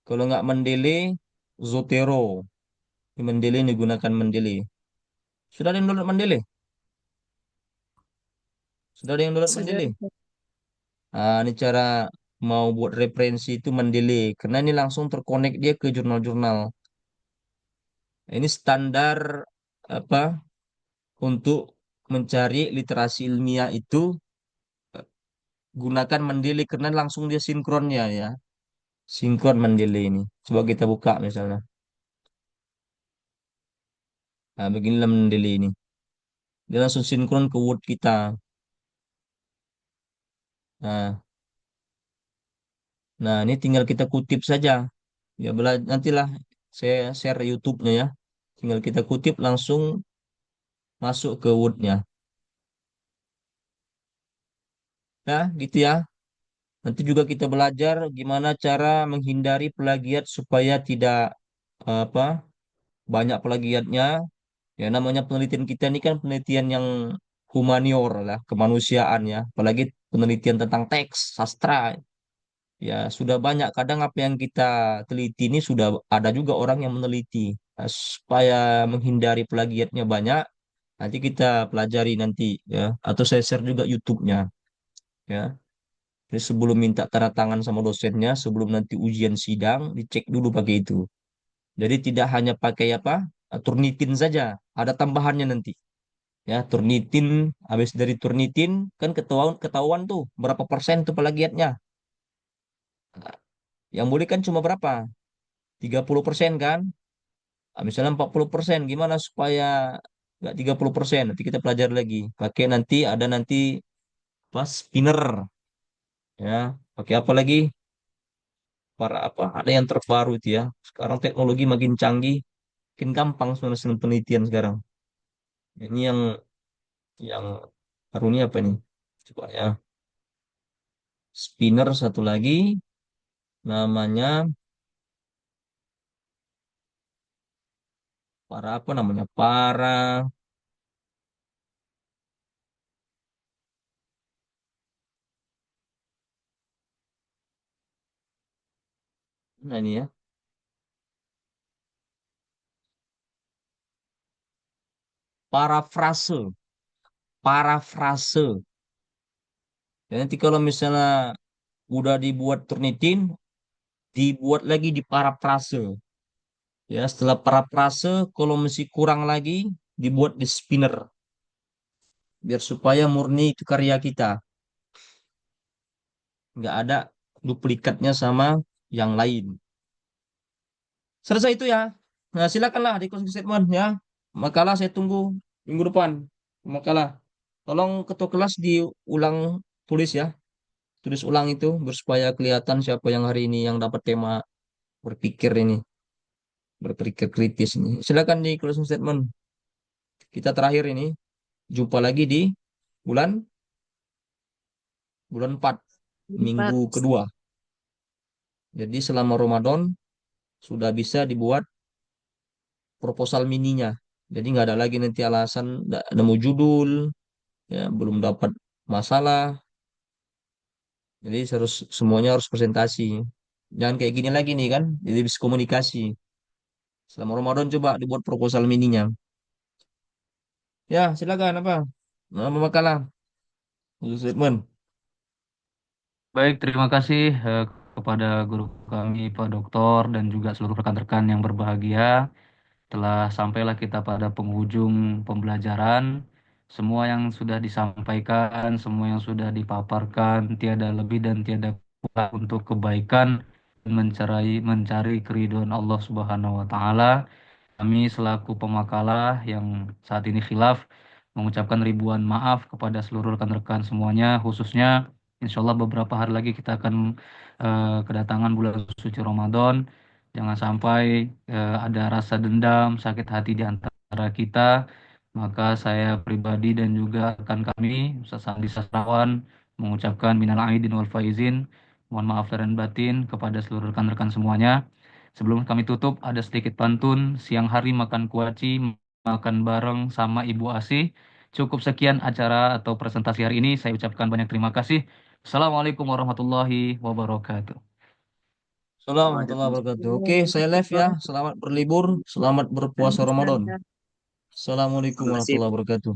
Kalau nggak Mendeley, Zotero. Ini Mendeley ini gunakan Mendeley. Sudah ada yang download Mendeley? Sudah ada yang download Sudah. Mendeley? Nah, ini cara mau buat referensi itu Mendeley. Karena ini langsung terkonek dia ke jurnal-jurnal. Ini standar apa untuk mencari literasi ilmiah itu gunakan Mendeley karena langsung dia sinkronnya ya. Sinkron Mendeley ini. Coba kita buka misalnya. Nah, beginilah Mendeley ini. Dia langsung sinkron ke Word kita. Nah, nah ini tinggal kita kutip saja. Ya nantilah saya share YouTube-nya ya. Tinggal kita kutip langsung masuk ke Word-nya. Nah, gitu ya. Nanti juga kita belajar gimana cara menghindari plagiat supaya tidak apa banyak plagiatnya. Ya namanya penelitian kita ini kan penelitian yang humanior lah, kemanusiaan ya. Apalagi penelitian tentang teks, sastra. Ya sudah banyak kadang apa yang kita teliti ini sudah ada juga orang yang meneliti. Nah, supaya menghindari plagiatnya banyak, nanti kita pelajari nanti ya. Atau saya share juga YouTube-nya ya. Jadi sebelum minta tanda tangan sama dosennya, sebelum nanti ujian sidang, dicek dulu pakai itu. Jadi tidak hanya pakai apa, Turnitin saja, ada tambahannya nanti. Ya, turnitin, habis dari turnitin kan ketahuan ketahuan tuh berapa persen tuh plagiatnya. Nah, yang boleh kan cuma berapa? 30% kan? Nah, misalnya 40%, gimana supaya nggak 30%? Nanti kita pelajari lagi. Pakai nanti ada nanti pas spinner ya. Pakai apa lagi? Para apa? Ada yang terbaru itu ya. Sekarang teknologi makin canggih, makin gampang sebenarnya penelitian sekarang. Ini yang baru ini apa nih? Coba ya. Spinner satu lagi namanya para apa namanya? Para nah ini ya. Parafrase, parafrase. Dan nanti kalau misalnya udah dibuat Turnitin, dibuat lagi di parafrase. Ya, setelah parafrase, kalau masih kurang lagi, dibuat di spinner. Biar supaya murni itu karya kita. Nggak ada duplikatnya sama yang lain. Selesai itu ya. Nah, silakanlah di closing statement ya. Makalah saya tunggu minggu depan. Makalah. Tolong ketua kelas diulang tulis ya. Tulis ulang itu biar supaya kelihatan siapa yang hari ini yang dapat tema berpikir ini, berpikir kritis ini. Silakan di closing statement. Kita terakhir ini jumpa lagi di bulan bulan 4 Empat. minggu kedua. Jadi selama Ramadan sudah bisa dibuat proposal mininya. Jadi nggak ada lagi nanti alasan nggak nemu judul, ya belum dapat masalah. Jadi harus semuanya harus presentasi. Jangan kayak gini lagi nih kan. Jadi bisa komunikasi. Selama Ramadan coba dibuat proposal mininya. Ya, silakan apa? Nama makalah. Statement. Baik, terima kasih kepada guru kami, Pak Doktor, dan juga seluruh rekan-rekan yang berbahagia. Telah sampailah kita pada penghujung pembelajaran. Semua yang sudah disampaikan, semua yang sudah dipaparkan, tiada lebih dan tiada kurang untuk kebaikan dan mencari keridhaan Allah Subhanahu wa taala. Kami selaku pemakalah yang saat ini khilaf mengucapkan ribuan maaf kepada seluruh rekan-rekan semuanya, khususnya insya Allah beberapa hari lagi kita akan kedatangan bulan suci Ramadan. Jangan sampai ada rasa dendam, sakit hati di antara kita. Maka saya pribadi dan juga rekan kami, Ustaz Sandi Sastrawan, mengucapkan minal aidin wal faizin. Mohon maaf lahir dan batin kepada seluruh rekan-rekan semuanya. Sebelum kami tutup, ada sedikit pantun. Siang hari makan kuaci, makan bareng sama Ibu Asih. Cukup sekian acara atau presentasi hari ini. Saya ucapkan banyak terima kasih. Assalamualaikum warahmatullahi wabarakatuh. Assalamualaikum warahmatullahi wabarakatuh. Oke, saya live ya. Waalaikumsalam. Selamat berlibur, selamat berpuasa Ramadan. Assalamualaikum Terima kasih. warahmatullahi wabarakatuh.